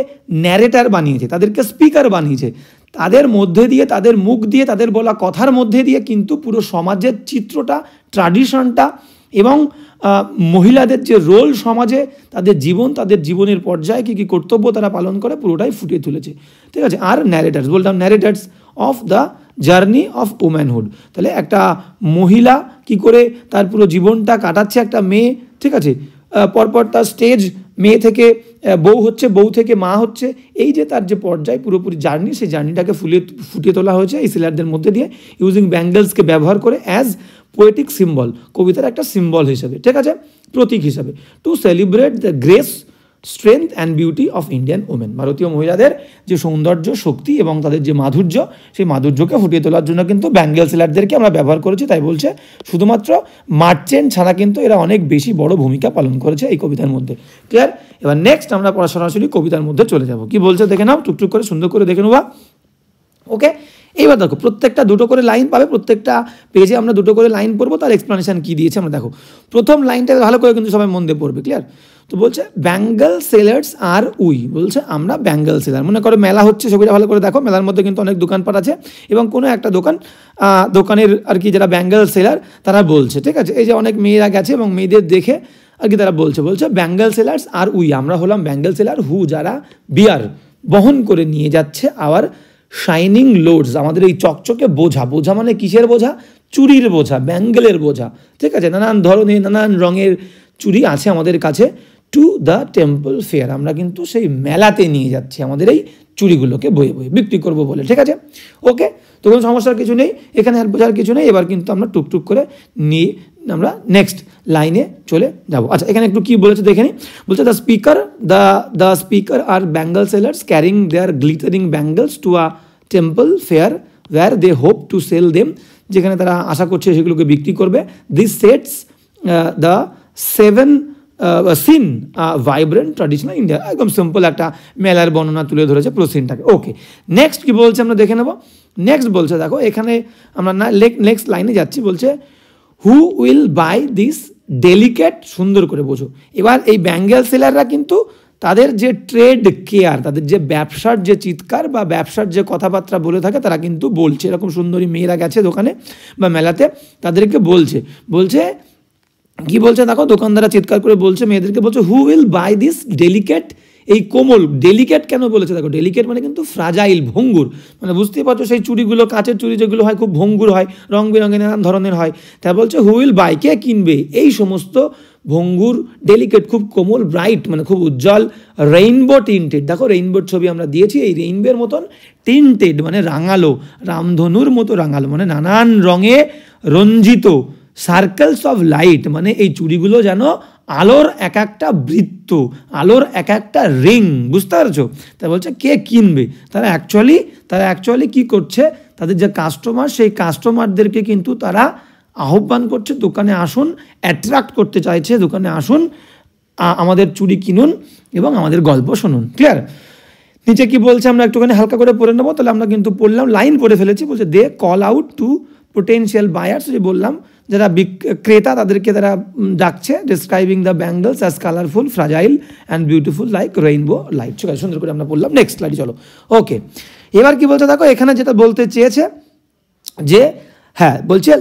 ন্যারেটার বানিয়েছে, তাদেরকে স্পিকার বানিয়েছে, তাদের মধ্যে দিয়ে, তাদের মুখ দিয়ে, তাদের বলা কথার মধ্যে দিয়ে কিন্তু পুরো সমাজের চিত্রটা, ট্র্যাডিশনটা, এবং মহিলাদের যে রোল সমাজে, তাদের জীবন, তাদের জীবনের পর্যায়ে কী কী কর্তব্য তারা পালন করে, পুরোটাই ফুটিয়ে তুলেছে, ঠিক আছে। আর ন্যারেটার্স, বললাম narrators of the journey of womanhood, তাহলে একটা মহিলা কি করে তার পুরো জীবনটা কাটাচ্ছে, একটা মেয়ে, ঠিক আছে, পরপর তার স্টেজ, মেয়ে থেকে বউ হচ্ছে, বউ থেকে মা হচ্ছে, এই যে তার যে পর্যায়, পুরোপুরি জার্নি, সেই জার্নিটাকে ফুটিয়ে তোলা হয়েছে এই সেলারদের মধ্যে দিয়ে, ইউজিং ব্যাঙ্গেলসকে ব্যবহার করে অ্যাজ পোয়েটিক সিম্বল, কবিতার একটা সিম্বল হিসাবে, ঠিক আছে, প্রতীক হিসাবে, to celebrate the grace, strength and beauty of Indian women, ভারতীয় মহিলাদের যে সৌন্দর্য, শক্তি এবং তাদের যে মাধুর্য, সেই মাধুর্যকে ফুটিয়ে তোলার জন্য কিন্তু ব্যাঙ্গেল সেলারদেরকে আমরা ব্যবহার করেছি। তাই বলছে শুধুমাত্র মার্চেন্ট ছাড়া কিন্তু এরা অনেক বেশি বড় ভূমিকা পালন করেছে এই কবিতার মধ্যে, ক্লিয়ার। এবার নেক্সট আমরা সরাসরি কবিতার মধ্যে চলে যাব, কি বলছে দেখে নাও, টুকটুক করে সুন্দর করে দেখে নেবা। ওকে, এইবার দেখো, প্রত্যেকটা দুটো করে লাইন পাবে, প্রত্যেকটা পেজে আমরা দুটো করে লাইন পড়বো, তার এক্সপ্লেনেশন কী দিয়েছে আমরা দেখো। প্রথম লাইনটা ভালো করে কিন্তু সবাই মন দিয়ে পড়বে, ক্লিয়ার। তো বলছে ব্যাঙ্গেল সেলার্স আর উই, বলছে আমরা ব্যাঙ্গেল সেলার, মনে করো মেলা হচ্ছে, ছবিটা ভালো করে দেখো, মেলার মধ্যে কিন্তু অনেক দোকানপাট আছে, এবং কোনো একটা দোকানের আর কি যারা ব্যাঙ্গেল সেলার তারা বলছে, ঠিক আছে, এই যে অনেক মেয়েরা গেছে এবং মেয়েদের দেখে আর কি তারা বলছে ব্যাঙ্গেল সেলার্স আর উই, আমরা হলাম ব্যাঙ্গেল সেলার, হু যারা বিয়ার বহন করে নিয়ে যাচ্ছে, আওয়ার শাইনিং লোডস, আমাদের এই চকচকে বোঝা, বোঝা মানে কিসের বোঝা, চুরির বোঝা, ব্যাঙ্গেলের বোঝা, ঠিক আছে, নানান ধরনের নানান রঙের চুরি আছে আমাদের কাছে, টু দ্য টেম্পল ফেয়ার, আমরা কিন্তু সেই মেলাতে নিয়ে যাচ্ছি আমাদের এই চুরিগুলোকে বয়ে বয়ে বিক্রি করবো বলে, ঠিক আছে। ওকে, তো কোনো সমস্যার কিছু নেই এখানে, আর বোঝার কিছু নেই। এবার কিন্তু আমরা টুকটুক করে নিয়ে আমরা নেক্সট লাইনে চলে যাব। আচ্ছা, এখানে একটু কী বলেছে দেখে নিই, বলছে the speaker are bangle sellers carrying their glittering bangles to a temple fair where they hope to sell them, যেখানে তারা আশা করছে সেগুলোকে বিক্রি করবে। This sets the scene vibrant traditional India, একদম সিম্পল একটা মেলার বর্ণনা তুলে ধরেছে পুরো সিনটাকে। ওকে, নেক্সট কি বলছে আমরা দেখে নেব। নেক্সট বলছে দেখো, এখানে আমরা নেক্সট লাইনে যাচ্ছি, বলছে who will buy this delicate, সুন্দর করে বোঝো। এবার এই ব্যাঙ্গেল সেলাররা কিন্তু তাদের যে ট্রেড কেয়ার, তাদের যে ব্যবসার যে চিৎকার বা ব্যবসার যে কথাবার্তা বলে থাকে, তারা কিন্তু বলছে, এরকম সুন্দরী মেয়েরা গেছে দোকানে বা মেলাতে, তাদেরকে বলছে কি বলছে দেখো, দোকানদাররা চিৎকার করে বলছে মেয়েদেরকে, বলছে who will buy this delicate, এই কোমল, ডেলিকেট কেন বলেছে দেখো, ডেলিকেট মানে কিন্তু ফ্রাজাইল, ভঙ্গুর, মানে বুঝতেই পারছো সেই চুড়িগুলো, কাচের চুড়ি যেগুলো হয় খুব ভঙ্গুর হয়, রং বেরঙের নানান ধরনের হয়, তাই বলছে হু উইল বাই, কে কিনবে এই সমস্ত ভঙ্গুর, ডেলিকেট, খুব কোমল, ব্রাইট মানে খুব উজ্জ্বল, রেইনবো টিন্টেড, দেখো রেইনবোর ছবি আমরা দিয়েছি, এই রেইনবোর মতন টিন্টেড মানে রাঙালো, রামধনুর মতো রাঙালো, মানে নানান রঙে রঞ্জিত, সার্কেলস অফ লাইট, মানে এই চুড়িগুলো যেন আলোর এক একটা বৃত্ত, আলোর এক একটা রিং, বুঝতে পারছো? তা বলছে কে কিনবে, তারা অ্যাকচুয়ালি কি করছে, তাদের যে কাস্টমার সেই কাস্টমারদেরকে কিন্তু তারা আহ্বান করছে দোকানে আসুন, অ্যাট্রাক্ট করতে চাইছে দোকানে আসুন, আমাদের চুড়ি কিনুন এবং আমাদের গল্প শুনুন। ক্লিয়ার? নিচে কি বলছে আমরা একটুখানি হালকা করে পড়ে নেবো। তাহলে আমরা কিন্তু পড়লাম, লাইন পড়ে ফেলেছি। বলছে they call out to potential buyers, যে বললাম যারা ক্রেতা তাদেরকে তারা ডাকছে, describing the bangles as colourful, fragile and beautiful like rainbow light. ঠিক আছে, সুন্দর করে আমরা পড়লাম। নেক্সট স্লাইড চলো। ওকে, এবার কি বলছে দেখো, এখানে যেটা বলতে চেয়েছে যে হ্যাঁ বলছে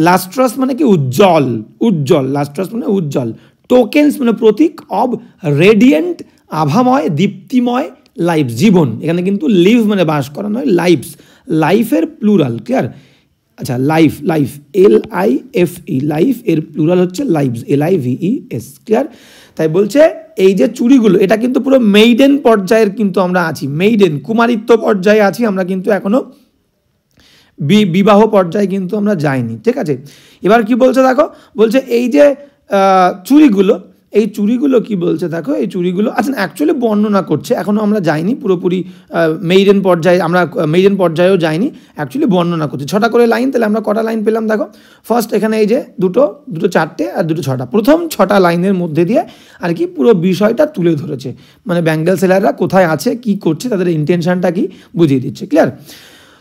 লাস্ট্রাস মানে কি উজ্জ্বল, লাস্ট্রাস মানে উজ্জ্বল, টোকেন্স মানে প্রতীক, অব রেডিয়েন্ট আভাময়, দীপ্তিময়, লাইফ জীবন, এখানে কিন্তু লিভ মানে বাস করা নয়, লাইফের প্লুরাল। ক্লিয়ার? আচ্ছা, লাইফ LIFE, লাইফ এর প্লুরাল হচ্ছে লাইভস, LIVES। ক্লিয়ার? তাই বলছে এই যে চুড়িগুলো, এটা কিন্তু পুরো মেইডেন পর্যায়ের কিন্তু আমরা আছি, মেইডেন কুমারিত্ব পর্যায়ে আছি আমরা, কিন্তু এখনো বিবাহ পর্যায়ে কিন্তু আমরা যাইনি। ঠিক আছে, এবার কি বলছে দেখো, বলছে এই যে চুড়িগুলো কি বলছে দেখো, এই চুড়িগুলো আচ্ছা অ্যাকচুয়ালি বর্ণনা করছে, এখনও আমরা যাইনি পুরোপুরি মেইডেন পর্যায়ে, আমরা মেইডেন পর্যায়েও যাইনি, অ্যাকচুয়ালি বর্ণনা করছে। 6টা করে লাইন, তাহলে আমরা কটা লাইন পেলাম দেখো। ফার্স্ট এখানে এই যে দুটো 4টে আর 6টা, প্রথম 6টা লাইনের মধ্যে দিয়ে আর কি পুরো বিষয়টা তুলে ধরেছে, মানে ব্যাঙ্গেল সেলাররা কোথায় আছে, কি করছে, তাদের ইন্টেনশনটা কি বুঝিয়ে দিচ্ছে। ক্লিয়ার?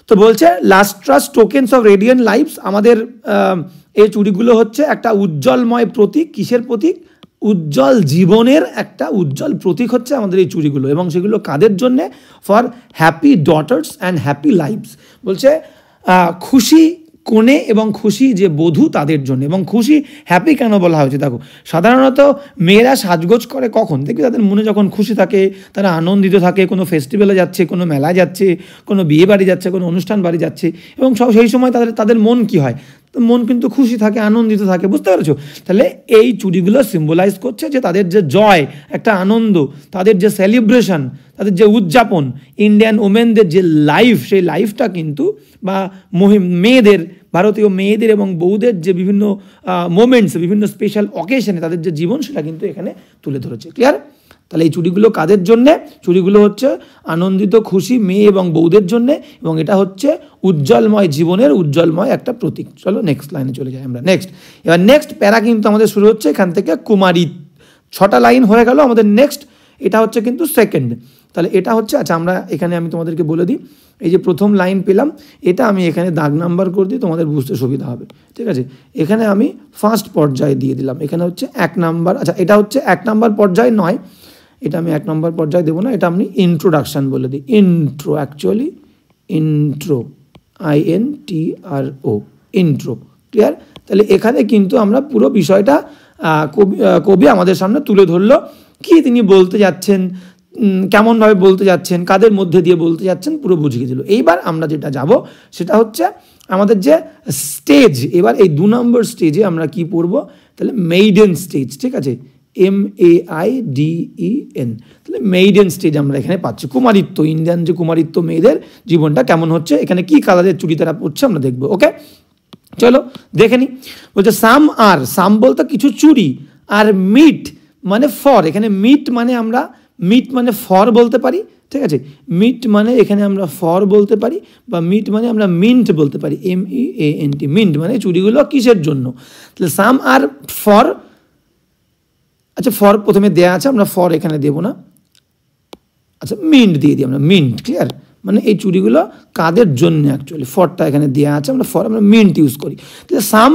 তো বলছে lustrous tokens of radiant lives, আমাদের এই চুড়িগুলো হচ্ছে একটা উজ্জ্বলময় প্রতীক। কিসের প্রতীক? উজ্জ্বল জীবনের একটা উজ্জ্বল প্রতীক হচ্ছে আমাদের এই চুড়িগুলো। এবং সেগুলো কাদের জন্যে? For happy daughters and happy lives. বলছে খুশি কনে এবং খুশি যে বধূ তাদের জন্য। এবং খুশি হ্যাপি কেন বলা হয়েছে দেখো, সাধারণত মেয়েরা সাজগোজ করে কখন? দেখবি তাদের মনে যখন খুশি থাকে, তারা আনন্দিত থাকে, কোনো ফেস্টিভ্যালে যাচ্ছে, কোনো মেলায় যাচ্ছে, কোনো বিয়ে বাড়ি যাচ্ছে, কোনো অনুষ্ঠান বাড়ি যাচ্ছে, এবং সেই সময় তাদের মন কি হয়, মন কিন্তু খুশি থাকে, আনন্দিত থাকে, বুঝতে পেরেছো? তাহলে এই চুড়িগুলো সিম্বলাইজ করছে যে তাদের যে জয়, একটা আনন্দ, তাদের যে সেলিব্রেশন, তাদের যে উদযাপন, ইন্ডিয়ান ওমেনদের যে লাইফ, সেই লাইফটা কিন্তু বা মেয়েদের, ভারতীয় মেয়েদের এবং বউদের যে বিভিন্ন মোমেন্টস, বিভিন্ন স্পেশাল অকেশনে তাদের যে জীবন, সেটা কিন্তু এখানে তুলে ধরেছে। ক্লিয়ার? তাহলে এই চুড়িগুলো কাদের জন্যে? চুড়িগুলো হচ্ছে আনন্দিত খুশি মেয়ে এবং বউদের জন্যে, এবং এটা হচ্ছে উজ্জ্বলময় জীবনের উজ্জ্বলময় একটা প্রতীক। চলো নেক্সট লাইনে চলে যাই আমরা। এবার নেক্সট প্যারা কিন্তু আমাদের শুরু হচ্ছে এখান থেকে কুমারী। 6টা লাইন হয়ে গেল আমাদের। নেক্সট এটা হচ্ছে কিন্তু সেকেন্ড। তাহলে এটা হচ্ছে, আচ্ছা আমরা এখানে আমি তোমাদেরকে বলে দিই, এই যে প্রথম লাইন পেলাম, এটা আমি এখানে দাগ নাম্বার করে দিই, তোমাদের বুঝতে সুবিধা হবে। ঠিক আছে, এখানে আমি ফার্স্ট পর্যায়ে দিয়ে দিলাম, এখানে হচ্ছে 1 নাম্বার। আচ্ছা, এটা হচ্ছে 1 নাম্বার পর্যায় নয়, এটা আমি 1 নম্বর পর্যায়ে দেবো না, এটা আমি ইন্ট্রোডাকশান বলে দিই। Intro, actually intro, INTRO, intro. Clear? তাহলে এখানে কিন্তু আমরা পুরো বিষয়টা কবি আমাদের সামনে তুলে ধরলো, কি তিনি বলতে যাচ্ছেন, কেমনভাবে বলতে যাচ্ছেন, কাদের মধ্যে দিয়ে বলতে যাচ্ছেন, পুরো বুঝিয়ে দিল। এইবার আমরা যেটা যাব সেটা হচ্ছে আমাদের যে স্টেজ। এবার এই 2 নম্বর স্টেজে আমরা কি পড়ব? তাহলে মেইডেন স্টেজ। ঠিক আছে, MAIDEN। তাহলে মেইডেন স্টেজ আমরা এখানে পাচ্ছি। কুমারিত্ব, ইন্ডিয়ান যে কুমারিত্ব, মেয়েদের জীবনটা কেমন হচ্ছে, এখানে কি কালারের চুড়ি তারা পড়ছে আমরা দেখবো। ওকে, চলো দেখে নি। বলছে সাম বলতে কিছু চুড়ি, আর মিট মানে ফর। এখানে মিট মানে ফর বলতে পারি। ঠিক আছে, মিট মানে এখানে আমরা ফর বলতে পারি, বা মিট মানে আমরা মিন্ট বলতে পারি, MEANT, মিন্ট মানে চুড়িগুলো কিসের জন্য। তাহলে সাম আর ফর। আচ্ছা, ফর প্রথমে দেয়া আছে, আমরা ফর এখানে দেবো না। আচ্ছা, মিন্ট দিয়ে দিই আমরা, মিন্ট। ক্লিয়ার? মানে এই চুড়িগুলো কাদের জন্য, অ্যাকচুয়ালি ফরটা এখানে দেওয়া আছে, আমরা মিন্ট ইউজ করি। তাহলে some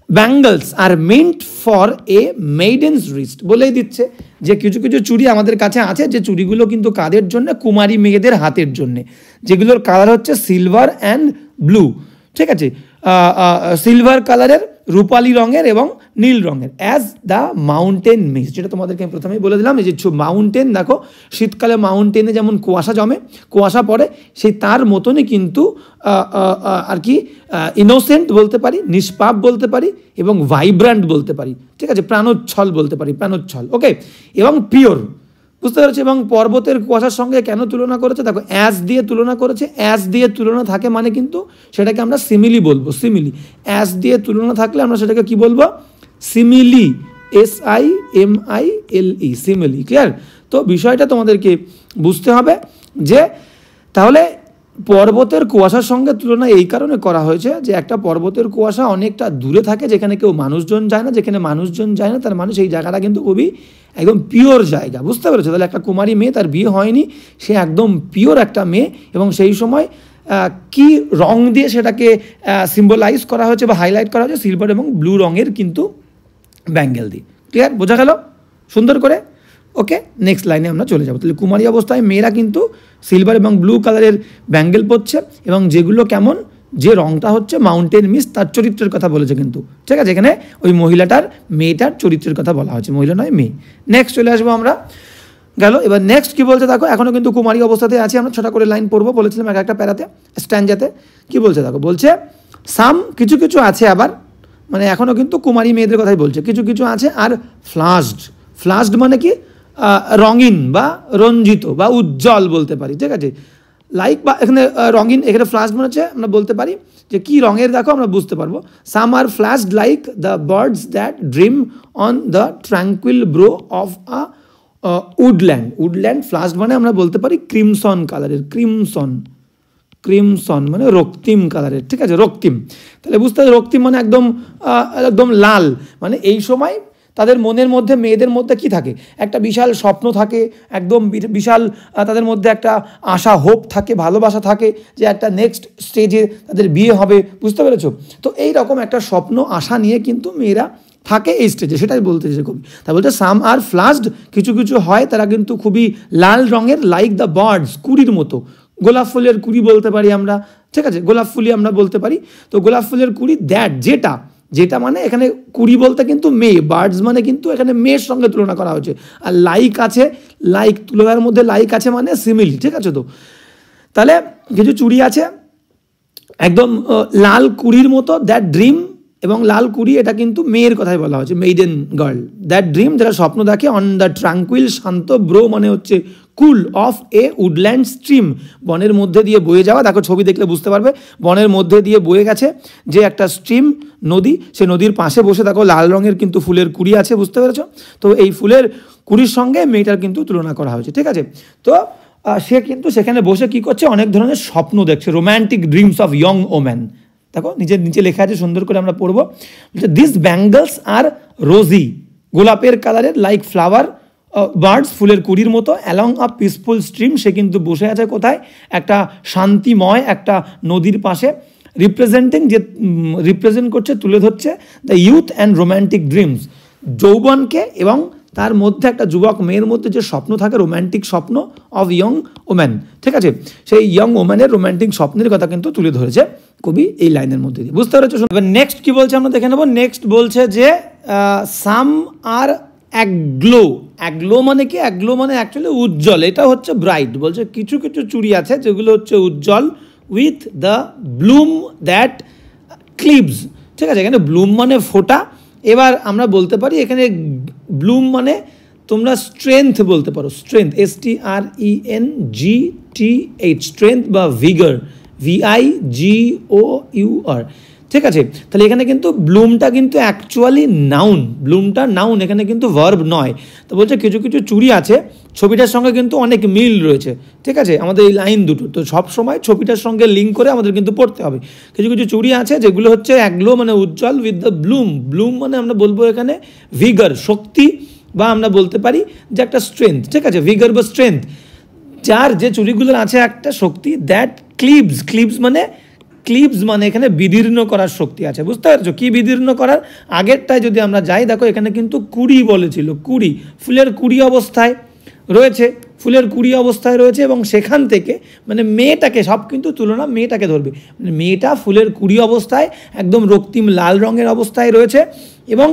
bangles are meant for a maiden's wrist, বলেই দিচ্ছে যে কিছু কিছু চুড়ি আমাদের কাছে আছে, যে চুড়িগুলো কিন্তু কাদের জন্য? কুমারী মেয়েদের হাতের জন্যে, যেগুলোর কালার হচ্ছে সিলভার অ্যান্ড ব্লু। ঠিক আছে, সিলভার কালারের, রূপালী রঙের এবং নীল রঙের, অ্যাজ দ্য মাউন্টেন মিস্ট, যেটা তোমাদেরকে আমি প্রথমেই বলে দিলাম। এই যে মাউন্টেন, দেখো শীতকালে মাউন্টেনে যেমন কুয়াশা জমে, কুয়াশা পড়ে, সেই তার মতনই কিন্তু আর কি ইনোসেন্ট বলতে পারি, নিষ্পাপ বলতে পারি, এবং ভাইব্রান্ট বলতে পারি। ঠিক আছে, প্রাণোচ্ছল বলতে পারি, প্রাণোচ্ছল। ওকে, এবং পিওর, বুঝতে পারছি। এবং পর্বতের কুয়াশার সঙ্গে কেন তুলনা করেছে, দেখো অ্যাজ দিয়ে তুলনা করেছে। অ্যাজ দিয়ে তুলনা থাকে মানে কিন্তু সেটাকে আমরা সিমিলি বলবো, সিমিলি। অ্যাজ দিয়ে তুলনা থাকলে আমরা সেটাকে কি বলবো, সিমিলি, SIMILE, সিমিলি। ক্লিয়ার? তো বিষয়টা তোমাদেরকে বুঝতে হবে যে তাহলে পর্বতের কুয়াশার সঙ্গে তুলনা এই কারণে করা হয়েছে যে একটা পর্বতের কুয়াশা অনেকটা দূরে থাকে, যেখানে কেউ মানুষজন যায় না। যেখানে মানুষজন যায় না তার মানে সেই জায়গাটা কিন্তু খুবই একদম পিওর জায়গা। বুঝতে পেরেছো? তাহলে একটা কুমারী মেয়ে, তার বিয়ে হয়নি, সে একদম পিওর একটা মেয়ে, এবং সেই সময় কি রং দিয়ে সেটাকে সিম্বলাইজ করা হয়েছে বা হাইলাইট করা হয়েছে, সিলভার এবং ব্লু রঙের কিন্তু ব্যাঙ্গেল দিয়ে। ক্লিয়ার? বোঝা গেল সুন্দর করে? ওকে, নেক্সট লাইনে আমরা চলে যাবো। তাহলে কুমারী অবস্থায় মেয়েরা কিন্তু সিলভার এবং ব্লু কালারের ব্যাঙ্গেল পরছে, এবং যেগুলো কেমন, যে রংটা হচ্ছে মাউন্টেন মিস্ট, তার চরিত্রের কথা বলেছে কিন্তু। ঠিক আছে? এখানে ওই মহিলাটার, মেয়েটার চরিত্রের কথা বলা হয়েছে, মহিলা নয় মেয়ে। নেক্সট চলে আসবো আমরা। গেল। এবার নেক্সট কি বলছে দেখো, এখনও কিন্তু কুমারী অবস্থাতে আছে, আমরা ছোটা করে লাইন পড়বো বলেছিলাম এক একটা প্যারাতে, স্ট্যান্ডাতে। কি বলছে দেখো, বলছে সাম, কিছু কিছু আছে আবার, মানে এখনও কিন্তু কুমারী মেয়েদের কথাই বলছে, কিছু কিছু আছে আর ফ্লাশড। ফ্লাশড মানে কি, রঙিন বা রঞ্জিত বা উজ্জ্বল বলতে পারি। ঠিক আছে? লাইক বা এখানে রঙিন, এখানে ফ্লাশড মানে হচ্ছে আমরা বলতে পারি যে কী রঙের, দেখো আমরা বুঝতে পারবো। Some are flushed like the birds that dream on the tranquil brow of a woodland. Woodland flushed মানে আমরা বলতে পারি ক্রিমসন কালারের, ক্রিমসন, ক্রিমসন মানে রক্তিম কালারের। ঠিক আছে? রক্তিম, তাহলে বুঝতে হবে রক্তিম মানে একদম একদম লাল। মানে এই সময় তাদের মনের মধ্যে, মেয়েদের মধ্যে কি থাকে, একটা বিশাল স্বপ্ন থাকে, একদম বিশাল তাদের মধ্যে একটা আশা, হোপ থাকে, ভালোবাসা থাকে যে একটা নেক্সট স্টেজে তাদের বিয়ে হবে। বুঝতে পেরেছো? তো এই রকম একটা স্বপ্ন, আশা নিয়ে কিন্তু মেয়েরা থাকে এই স্টেজে, সেটাই বলতে চাইছে কবি। তা বলতে সাম আর ফ্লাশড, কিছু কিছু হয় তারা কিন্তু খুবই লাল রঙের, লাইক দ্য বার্ডস, কুড়ির মতো। গোলাপ ফুলের কুড়ি বলতে পারি আমরা। ঠিক আছে? গোলাপ ফুলই আমরা বলতে পারি। তো গোলাপ ফুলের কুড়ি, দ্যাট, যেটা, যেটা মানে এখানে কুড়ি বলতে কিন্তু মেয়ে, বার্ডস মানে কিন্তু এখানে মেয়ের সঙ্গে তুলনা করা হয়েছে। আর লাইক আছে, লাইক তুলনার মধ্যে লাইক আছে মানে সিমিলি। ঠিক আছে? তো তাহলে কিছু চুড়ি আছে একদম লাল কুড়ির মতো, দ্যাট ড্রিম, এবং লাল কুড়ি এটা কিন্তু মেয়ের কথাই বলা হয়েছে, মেইডেন গার্ল। দ্যাট ড্রিম, যারা স্বপ্ন দেখে, অন দ্য ট্রাঙ্কুইল, শান্ত, ব্রো মানে হচ্ছে cool, of a woodland stream, বনের মধ্যে দিয়ে বয়ে যাওয়া। দেখো ছবি দেখলে বুঝতে পারবে, বনের মধ্যে দিয়ে বয়ে গেছে যে একটা স্ট্রিম, নদী, সে নদীর পাশে বসে দেখো লাল রঙের কিন্তু ফুলের কুড়ি আছে। বুঝতে পেরেছো? তো এই ফুলের কুড়ির সঙ্গে মেয়েটার কিন্তু তুলনা করা হয়েছে। ঠিক আছে? তো সে কিন্তু সেখানে বসে কি করছে, অনেক ধরনের স্বপ্ন দেখছে, romantic dreams of young woman. দেখো নিজের নিচে লেখা আছে, সুন্দর করে আমরা পড়বো। দিস ব্যাঙ্গলস আর রোজি, গোলাপের কালারের, লাইক ফ্লাওয়ার বার্ডস, ফুলের কুড়ির মতো, অ্যালং আ পিসফুল স্ট্রিম, সে কিন্তু বসে আছে কোথায়, একটা শান্তিময় একটা নদীর পাশে, রিপ্রেজেন্টিং, যে রিপ্রেজেন্ট করছে, তুলে ধরছে the youth and romantic dreams, যৌবনকে এবং তার মধ্যে একটা যুবক মেয়ের মধ্যে যে স্বপ্ন থাকে, রোম্যান্টিক স্বপ্ন অফ ইয়ং ওম্যান। ঠিক আছে? সেই ইয়ং ওম্যানের রোম্যান্টিক স্বপ্নের কথা কিন্তু তুলে ধরেছে কবি এই লাইনের মধ্যে দিয়ে। বুঝতে পেরেছো? নেক্সট কি বলছে আমরা দেখে নেবো। নেক্সট বলছে যে সাম আর অ্যাগ্লো। অ্যাগ্লো মানে কি? অ্যাগ্লো মানে অ্যাকচুয়ালি উজ্জ্বল, এটা হচ্ছে ব্রাইট। বলছে কিছু কিছু চুড়ি আছে যেগুলো হচ্ছে উজ্জ্বল, উইথ দ্য ব্লুম দ্যাট ক্লিভস। ঠিক আছে? এখানে ব্লুম মানে ফোটা। এবার আমরা বলতে পারি এখানে ব্লুম মানে তোমরা স্ট্রেংথ বলতে পারো, স্ট্রেংথ, STRENGTH, স্ট্রেংথ বা ভিগার, VIGOUR। ঠিক আছে? তাহলে এখানে কিন্তু ব্লুমটা কিন্তু অ্যাকচুয়ালি নাউন, ব্লুমটা নাউন, এখানে কিন্তু ভার্ব নয়। তো বলছে কিছু কিছু চুড়ি আছে, ছবিটার সঙ্গে কিন্তু অনেক মিল রয়েছে। ঠিক আছে? আমাদের এই লাইন দুটো তো সব সময় ছবিটার সঙ্গে লিঙ্ক করে আমাদের কিন্তু পড়তে হবে। কিছু কিছু চুড়ি আছে যেগুলো হচ্ছে অ্যাগ্লো মানে উজ্জ্বল, উইথ দ্য ব্লুম, ব্লুম মানে আমরা বলবো এখানে ভিগার, শক্তি, বা আমরা বলতে পারি যে একটা স্ট্রেংথ। ঠিক আছে? ভিগার বা স্ট্রেংথ, যার যে চুড়িগুলোর আছে একটা শক্তি, দ্যাট ক্লিভস, ক্লিভস মানে, ক্লিভস মানে এখানে বিদীর্ণ করার শক্তি আছে। বুঝতে পারছো? কি বিদীর্ণ করার? আগেরটায় যদি আমরা যাই, দেখো এখানে কিন্তু কুড়ি বলেছিল, কুড়ি, ফুলের কুড়ি অবস্থায় রয়েছে, ফুলের কুড়ি অবস্থায় রয়েছে, এবং সেখান থেকে মানে মেয়েটাকে, সব কিন্তু তুলনা মেয়েটাকে ধরবে, মানে মেয়েটা ফুলের কুড়ি অবস্থায় একদম রক্তিম লাল রঙের অবস্থায় রয়েছে, এবং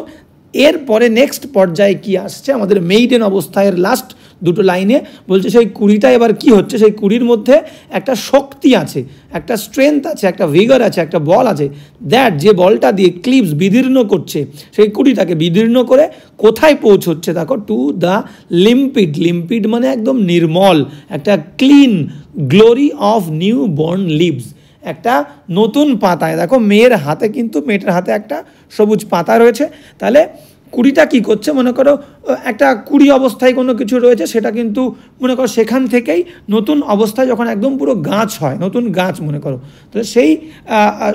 এরপরে নেক্সট পর্যায়ে কি আসছে, আমাদের মেইডেন অবস্থায় লাস্ট দুটো লাইনে বলছে সেই কুড়িটা এবার কি হচ্ছে, সেই কুড়ির মধ্যে একটা শক্তি আছে, একটা স্ট্রেংথ আছে, একটা ভিগর আছে, একটা বল আছে, দ্যাট যে বলটা দিয়ে ক্লিভস বিদীর্ণ করছে সেই কুড়িটাকে বিদীর্ণ করে কোথায় পৌঁছচ্ছে দেখো, টু দ্য লিম্পিড। লিম্পিড মানে একদম নির্মল, একটা clean glory of new born leaves, একটা নতুন পাতায়। দেখো মেয়ের হাতে কিন্তু, মেয়েটার হাতে একটা সবুজ পাতা রয়েছে। তাহলে কুড়িটা কি করছে, মনে করো একটা কুড়ি অবস্থায় কোনো কিছু রয়েছে, সেটা কিন্তু মনে করো সেখান থেকেই নতুন অবস্থায় যখন একদম পুরো গাছ হয়, নতুন গাছ মনে করো, তো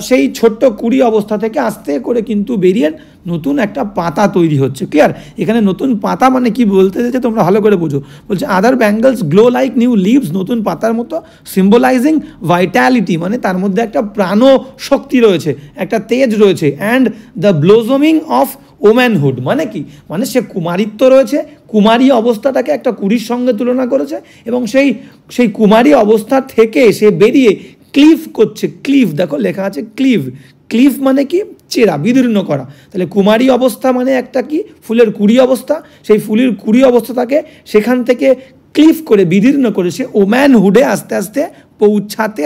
সেই ছোট্ট কুড়ি অবস্থা থেকে আস্তে করে কিন্তু বেরিয়ে নতুন একটা পাতা তৈরি হচ্ছে। ক্লিয়ার? এখানে নতুন পাতা মানে কি বলতে চাইছে তোমরা ভালো করে বুঝো। বলছে other bangles glow like new leaves, নতুন পাতার মতো, সিম্বলাইজিং ভাইটালিটি মানে তার মধ্যে একটা প্রাণ শক্তি রয়েছে, একটা তেজ রয়েছে, অ্যান্ড দ্য ব্লোজমিং অফ ওম্যানহুড মানে কি, মানে সে কুমারিত্ব রয়েছে, কুমারী অবস্থাটাকে একটা কুড়ির সঙ্গে তুলনা করেছে, এবং সেই কুমারী অবস্থা থেকে সে বেরিয়ে ক্লিভ করছে। ক্লিভ দেখো লেখা আছে ক্লিভ, ক্লিভ মানে কি, চেরা, বিদীর্ণ করা। তাহলে কুমারী অবস্থা মানে একটা কি, ফুলের কুড়ি অবস্থা, সেই ফুলের কুড়ি অবস্থাটাকে সেখান থেকে ক্লিভ করে বিদীর্ণ করে সে ওম্যানহুডে আস্তে আস্তে পৌঁছাতে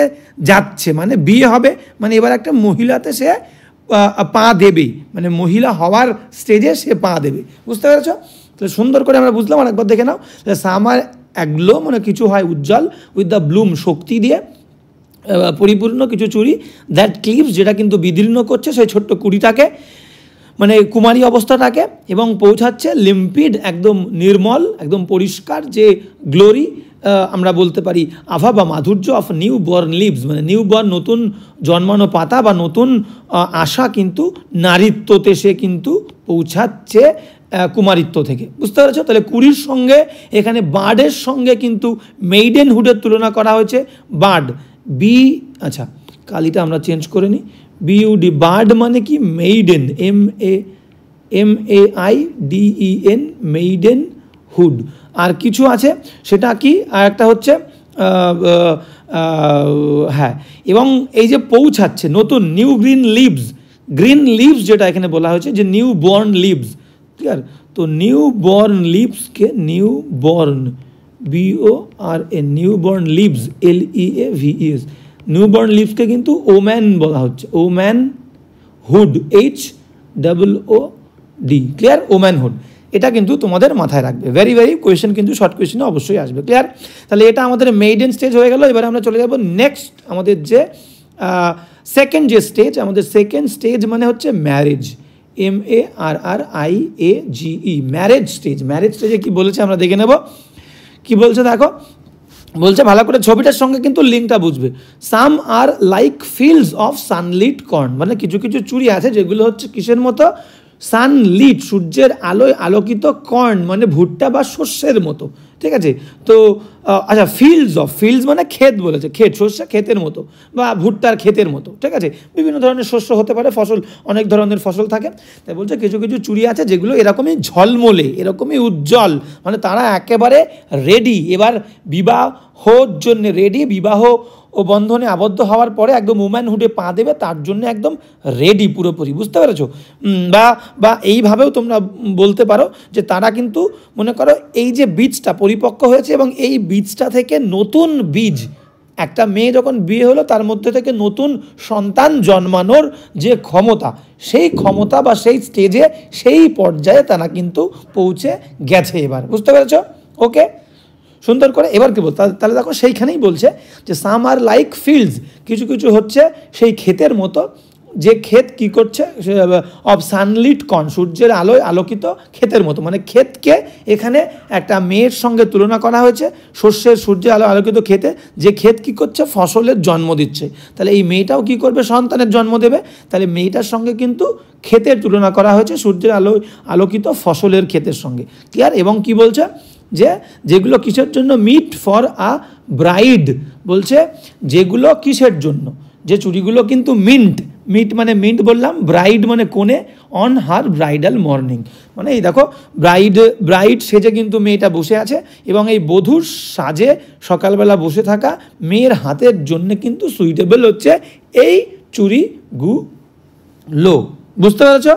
যাচ্ছে। মানে বিয়ে হবে, মানে এবার একটা মহিলাতে সে পা দেবে, মানে মহিলা হওয়ার স্টেজে সে পা দেবে। বুঝতে পেরেছ? তাহলে সুন্দর করে আমরা বুঝলাম, আরেকবার দেখে নাও। সামার অ্যাগ্লো মানে কিছু হয় উজ্জ্বল, উইথ দ্য ব্লুম শক্তি দিয়ে পরিপূর্ণ কিছু চুড়ি, দ্যাট ক্লিভস যেটা কিন্তু বিদীর্ণ করছে সেই ছোট্ট কুড়িটাকে, মানে কুমারী অবস্থাটাকে, এবং পৌঁছাচ্ছে লিম্পিড একদম নির্মল, একদম পরিষ্কার, যে গ্লোরি আমরা বলতে পারি আভা বা মাধুর্য অফ নিউ বর্ন লিভস, মানে নিউ বর্ন নতুন জন্মানো পাতা বা নতুন আশা কিন্তু নারীত্বতে সে কিন্তু পৌঁছাচ্ছে কুমারিত্ব থেকে। বুঝতে পেরেছ? তাহলে কুড়ির সঙ্গে এখানে বার্ডের সঙ্গে কিন্তু মেইডেনহুডের তুলনা করা হয়েছে। বার্ড আচ্ছা কালিটা আমরা চেঞ্জ করে নিই, বিইউডি, বার্ড মানে কি মেইডেন, MAIDEN, মেইডেন হুড। আর কিছু আছে সেটা কি, আর একটা হচ্ছে হ্যাঁ, এবং এই যে পৌঁছাচ্ছে নতুন new green leaves, green leaves যেটা এখানে বলা হয়েছে যে নিউ বর্ন লিভস। ক্লিয়ার? তো নিউ বর্ন লিভসকে newborn, BORN, new born leaves, LEAVES, newborn লিভসকে কিন্তু ওম্যান বলা হচ্ছে, womanhood, HOOD। Clear? Womanhood, এটা কিন্তু তোমাদের মাথায় রাখবে। ভেরি কোয়েশ্চেন কিন্তু শর্ট কোয়েশ্চেনে অবশ্যই আসবে। ক্লিয়ার? তাহলে এটা আমাদের মেইডেন স্টেজ হয়ে গেল। এবার আমরা চলে যাব নেক্সট, আমাদের যে সেকেন্ড যে স্টেজ, আমাদের সেকেন্ড স্টেজ মানে হচ্ছে marriage, MARRIAGE, marriage stage. Marriage স্টেজে কি বলেছে আমরা দেখে নেব। কি বলছে দেখো, বলছে ভালো করে ছবিটার সঙ্গে কিন্তু লিঙ্কটা বুঝবে। Some are like fields of sunlit corn, মানে কিছু কিছু চুড়ি আছে যেগুলো হচ্ছে কিসের মতো, সানলিট, সূর্যের আলোয় আলোকিত, কর্ন মানে ভুট্টা বা শস্যের মতো। ঠিক আছে? তো আচ্ছা, ফিল্ডস মানে ক্ষেত বলেছে, ক্ষেত, শস্য ক্ষেতের মতো বা ভুট্টার ক্ষেতের মতো। ঠিক আছে? বিভিন্ন ধরনের শস্য হতে পারে, ফসল, অনেক ধরনের ফসল থাকে। তাই বলছে কিছু কিছু চুড়ি আছে যেগুলো এরকমই ঝলমলে, এরকমই উজ্জ্বল, মানে তারা একেবারে রেডি, এবার বিবাহর জন্য রেডি, বিবাহ ও বন্ধনে আবদ্ধ হওয়ার পরে একদম উম্যানহুডে পা দেবে, তার জন্য একদম রেডি পুরোপুরি। বুঝতে পেরেছো? বা এইভাবেও তোমরা বলতে পারো যে তারা কিন্তু মনে করো এই যে বীজটা পরিপক্ক হয়েছে, এবং এই বীজটা থেকে নতুন বীজ, একটা মেয়ে যখন বিয়ে হলো তার মধ্যে থেকে নতুন সন্তান জন্মানোর যে ক্ষমতা, সেই ক্ষমতা বা সেই স্টেজে, সেই পর্যায়ে তারা কিন্তু পৌঁছে গেছে এবার। বুঝতে পেরেছো? ওকে, সুন্দর করে। এবার কি বল, তাহলে দেখো সেইখানেই বলছে যে সাম আর লাইক ফিল্ডস, কিছু কিছু হচ্ছে সেই ক্ষেতের মতো, যে ক্ষেত কি করছে, অফ সানলিট কর্ন, সূর্যের আলোয় আলোকিত ক্ষেতের মতো, মানে ক্ষেতকে এখানে একটা মেয়ের সঙ্গে তুলনা করা হয়েছে, সূর্যের আলো আলোকিত ক্ষেতে, যে ক্ষেত কি করছে, ফসলের জন্ম দিচ্ছে। তাহলে এই মেয়েটাও কি করবে, সন্তানের জন্ম দেবে। তাহলে মেয়েটার সঙ্গে কিন্তু ক্ষেতের তুলনা করা হয়েছে, সূর্যের আলোকিত ফসলের ক্ষেতের সঙ্গে। ক্লিয়ার? এবং কি বলছে যে যেগুলো কিসের জন্য, মিট ফর আ ব্রাইড, বলছে যেগুলো কিসের জন্য, যে চুড়িগুলো কিন্তু মিট মানে মিন্ট বললাম, ব্রাইড মানে কোণে, অন হার ব্রাইডাল মর্নিং, মানে এই দেখো ব্রাইড সেজে কিন্তু মেয়েটা বসে আছে, এবং এই বধূর সাজে সকালবেলা বসে থাকা মেয়ের হাতের জন্য কিন্তু সুইটেবল হচ্ছে এই চুড়িগুলো। বুঝতে পেরেছ?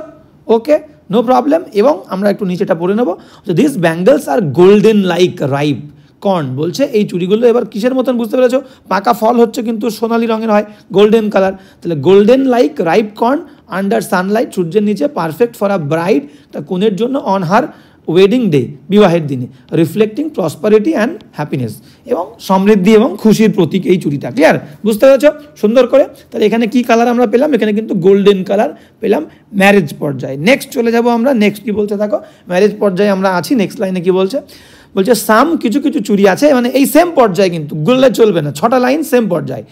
Okay, no problem. এবং আমরা একটু নিচেটা পড়ে নেবো, this bangles are golden like ripe corn. বলছে এই চুড়িগুলো এবার কিসের মতন বুঝতে পেরেছো, পাকা ফল হচ্ছে কিন্তু সোনালি রঙের হয়, গোল্ডেন কালার। তাহলে golden like ripe corn under Sunlight, সূর্যের নিচে, পারফেক্ট ফর আ ব্রাইড, তা কনের জন্য, অন হার ওয়েডিং ডে, বিবাহের দিনে, রিফ্লেক্টিং প্রসপারিটি অ্যান্ড হ্যাপিনেস, এবং সমৃদ্ধি এবং খুশির প্রতীক এই চুড়িটা। ক্লিয়ার, বুঝতে পেরেছো সুন্দর করে। তাহলে এখানে কি কালার আমরা পেলাম, এখানে কিন্তু গোল্ডেন কালার পেলাম ম্যারেজ পর্যায়ে। নেক্সট চলে যাব আমরা, নেক্সট কি বলছে দেখো, ম্যারেজ পর্যায়ে আমরা আছি, নেক্সট লাইনে কি বলছে, বলছে সাম, কিছু কিছু চুড়ি আছে, মানে এই সেম পর্যায়ে কিন্তু গুললে চলবে না, 6টা লাইন সেম পর্যায়ে,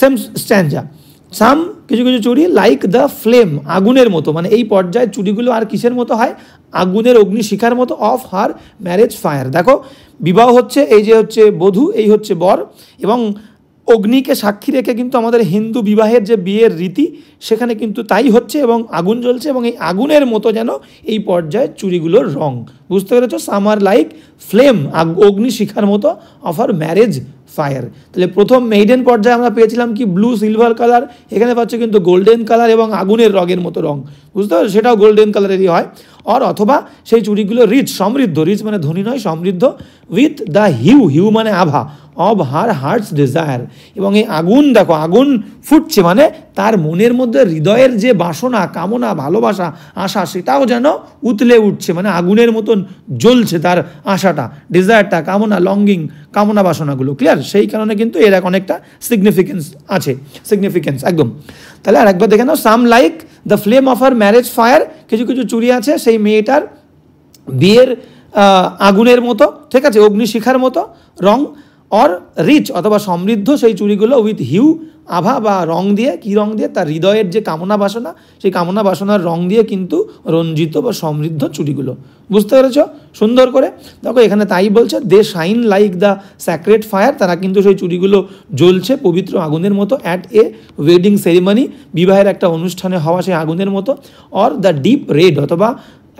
সেম স্ট্যান্ডা। সাম, কিছু কিছু চুড়ি, লাইক দ্য ফ্লেম, আগুনের মতো, মানে এই পর্যায়ে চুড়িগুলো আর কিসের মতো হয়, আগুনের অগ্নিশিখার মতো, অফ হার ম্যারেজ ফায়ার। দেখো বিবাহ হচ্ছে, এই যে হচ্ছে বধূ, এই হচ্ছে বর, এবং অগ্নিকে সাক্ষী রেখে কিন্তু আমাদের হিন্দু বিবাহের যে বিয়ের রীতি সেখানে কিন্তু তাই হচ্ছে, এবং আগুন জ্বলছে, এবং এই আগুনের মতো যেন এই পর্যায়ে চুড়িগুলোর রং। বুঝতে পেরেছো, সামার লাইক ফ্লেম, অগ্নিশিখার মতো, অফ আর ম্যারেজ ফায়ার। তাহলে প্রথম মেইডেন পর্যায়ে আমরা পেয়েছিলাম কি ব্লু সিলভার কালার, এখানে পাচ্ছ কিন্তু গোল্ডেন কালার এবং আগুনের রঙের মতো রং, বুঝতে পারছো, সেটাও গোল্ডেন কালারেরই হয়। অথবা সেই চুড়িগুলো রিচ, সমৃদ্ধ, রিচ মানে ধনী নয়, সমৃদ্ধ, উইথ দ্য হিউ, হিউ মানে আভা, অব হার হার্টস ডিজায়ার, এবং এই আগুন দেখো, আগুন ফুটছে মানে তার মনের মধ্যে হৃদয়ের যে বাসনা, কামনা, ভালোবাসা, আশা, সেটাও যেন উতলে উঠছে, মানে আগুনের মতন জ্বলছে তার আশাটা, ডিজায়ারটা, কামনা, লঙ্গিং, কামনা বাসনাগুলো। ক্লিয়ার, সেই কারণে কিন্তু এর অনেকটা সিগনিফিকেন্স আছে, সিগনিফিকেন্স একদম। তাহলে আর একবার দেখে নাও, some like the flame of her marriage fire, কিছু কিছু চুড়ি আছে সেই মেয়েটার বিয়ের আগুনের মতো, ঠিক আছে, অগ্নিশিখার মতো রং, অর রিচ অথবা সমৃদ্ধ সেই চুড়িগুলো, উইথ হিউ, আভা বা রং দিয়ে, কি রং দিয়ে, তার হৃদয়ের যে কামনা বাসনা, সেই কামনা বাসনার রং দিয়ে কিন্তু রঞ্জিত বা সমৃদ্ধ চুড়িগুলো। বুঝতে পেরেছ সুন্দর করে। দেখো এখানে তাই বলছে, they shine like the sacred fire, তারা কিন্তু সেই চুড়িগুলো জ্বলছে পবিত্র আগুনের মতো, অ্যাট এ ওয়েডিং সেরিমনি, বিবাহের একটা অনুষ্ঠানে হওয়া সেই আগুনের মতো, অর দ্য ডিপ রেড অথবা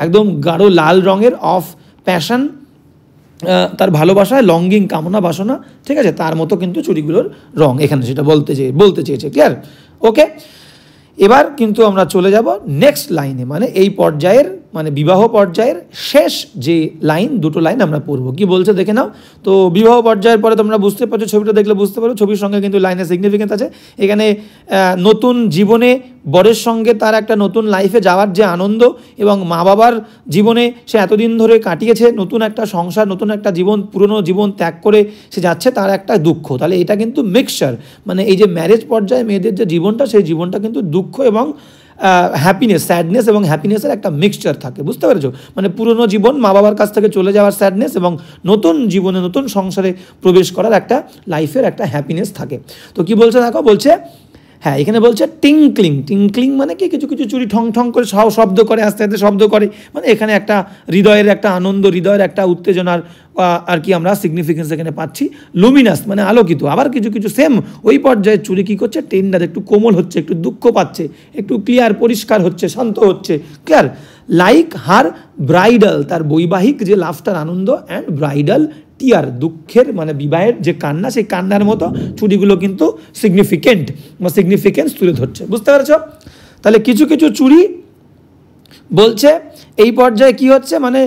একদম গাঢ় লাল রঙের, অফ প্যাশন, তার ভালোবাসায়, লঙ্গিং, কামনা বাসনা, ঠিক আছে, তার মতো কিন্তু চুড়িগুলোর রং, এখানে সেটা বলতে চেয়েছে। ক্লিয়ার, ওকে। এবার কিন্তু আমরা চলে যাব নেক্সট লাইনে, মানে এই পর্যায়ের, মানে বিবাহ পর্যায়ের শেষ যে লাইন, দুটো লাইন আমরা পড়ব। কি বলছে দেখে নাও। তো বিবাহ পর্যায়ের পরে তোমরা বুঝতে পারছো, ছবিটা দেখলে বুঝতে পারো, ছবির সঙ্গে কিন্তু লাইনের সিগনিফিকেন্স আছে। এখানে নতুন জীবনে বরের সঙ্গে তার একটা নতুন লাইফে যাওয়ার যে আনন্দ, এবং মা বাবার জীবনে সে এতদিন ধরে কাটিয়েছে, নতুন একটা সংসার, নতুন একটা জীবন, পুরনো জীবন ত্যাগ করে সে যাচ্ছে, তার একটা দুঃখ। তাহলে এটা কিন্তু মিক্সচার, মানে এই যে ম্যারেজ পর্যায়ে মেয়েদের যে জীবনটা, সেই জীবনটা কিন্তু দুঃখ এবং হ্যাপিনেস, স্যাডনেস এবং হ্যাপিনেসের একটা মিক্সচার থাকে। বুঝতে পেরেছো, মানে পুরনো জীবন, মা বাবার কাছ থেকে চলে যাওয়ার স্যাডনেস, এবং নতুন জীবনে, নতুন সংসারে প্রবেশ করার একটা লাইফের একটা হ্যাপিনেস থাকে। তো কি বলছে দেখো, বলছে হ্যাঁ, এখানে বলছে টিঙ্কলিং, টিঙ্কলিং মানে কি, কিছু কিছু চুড়ি ঠং ঠং করে শব্দ করে, আস্তে আস্তে শব্দ করে, মানে এখানে একটা হৃদয়ের একটা আনন্দ, হৃদয়ের একটা উত্তেজনার আর কি আমরা সিগনিফিকেন্স এখানে পাচ্ছি। লুমিনাস মানে আলোকিত। আবার কিছু কিছু সেম ওই পর্যায়ে চুড়ি কী করছে, টেন্ডার, একটু কোমল হচ্ছে, একটু দুঃখ পাচ্ছে, একটু ক্লিয়ার, পরিষ্কার হচ্ছে, শান্ত হচ্ছে। ক্লিয়ার, লাইক হার ব্রাইডাল, তার বৈবাহিক যে লাফটার আনন্দ, অ্যান্ড ব্রাইডাল টিয়ার, দুঃখের মানে বিবাহের যে কান্না, সেই কান্নার মতো চুড়িগুলো কিন্তু সিগনিফিকেন্ট বা সিগনিফিকেন্স তুলে ধরছে। বুঝতে পেরেছ? তাহলে কিছু কিছু চুড়ি বলছে এই পর্যায়ে কি হচ্ছে, মানে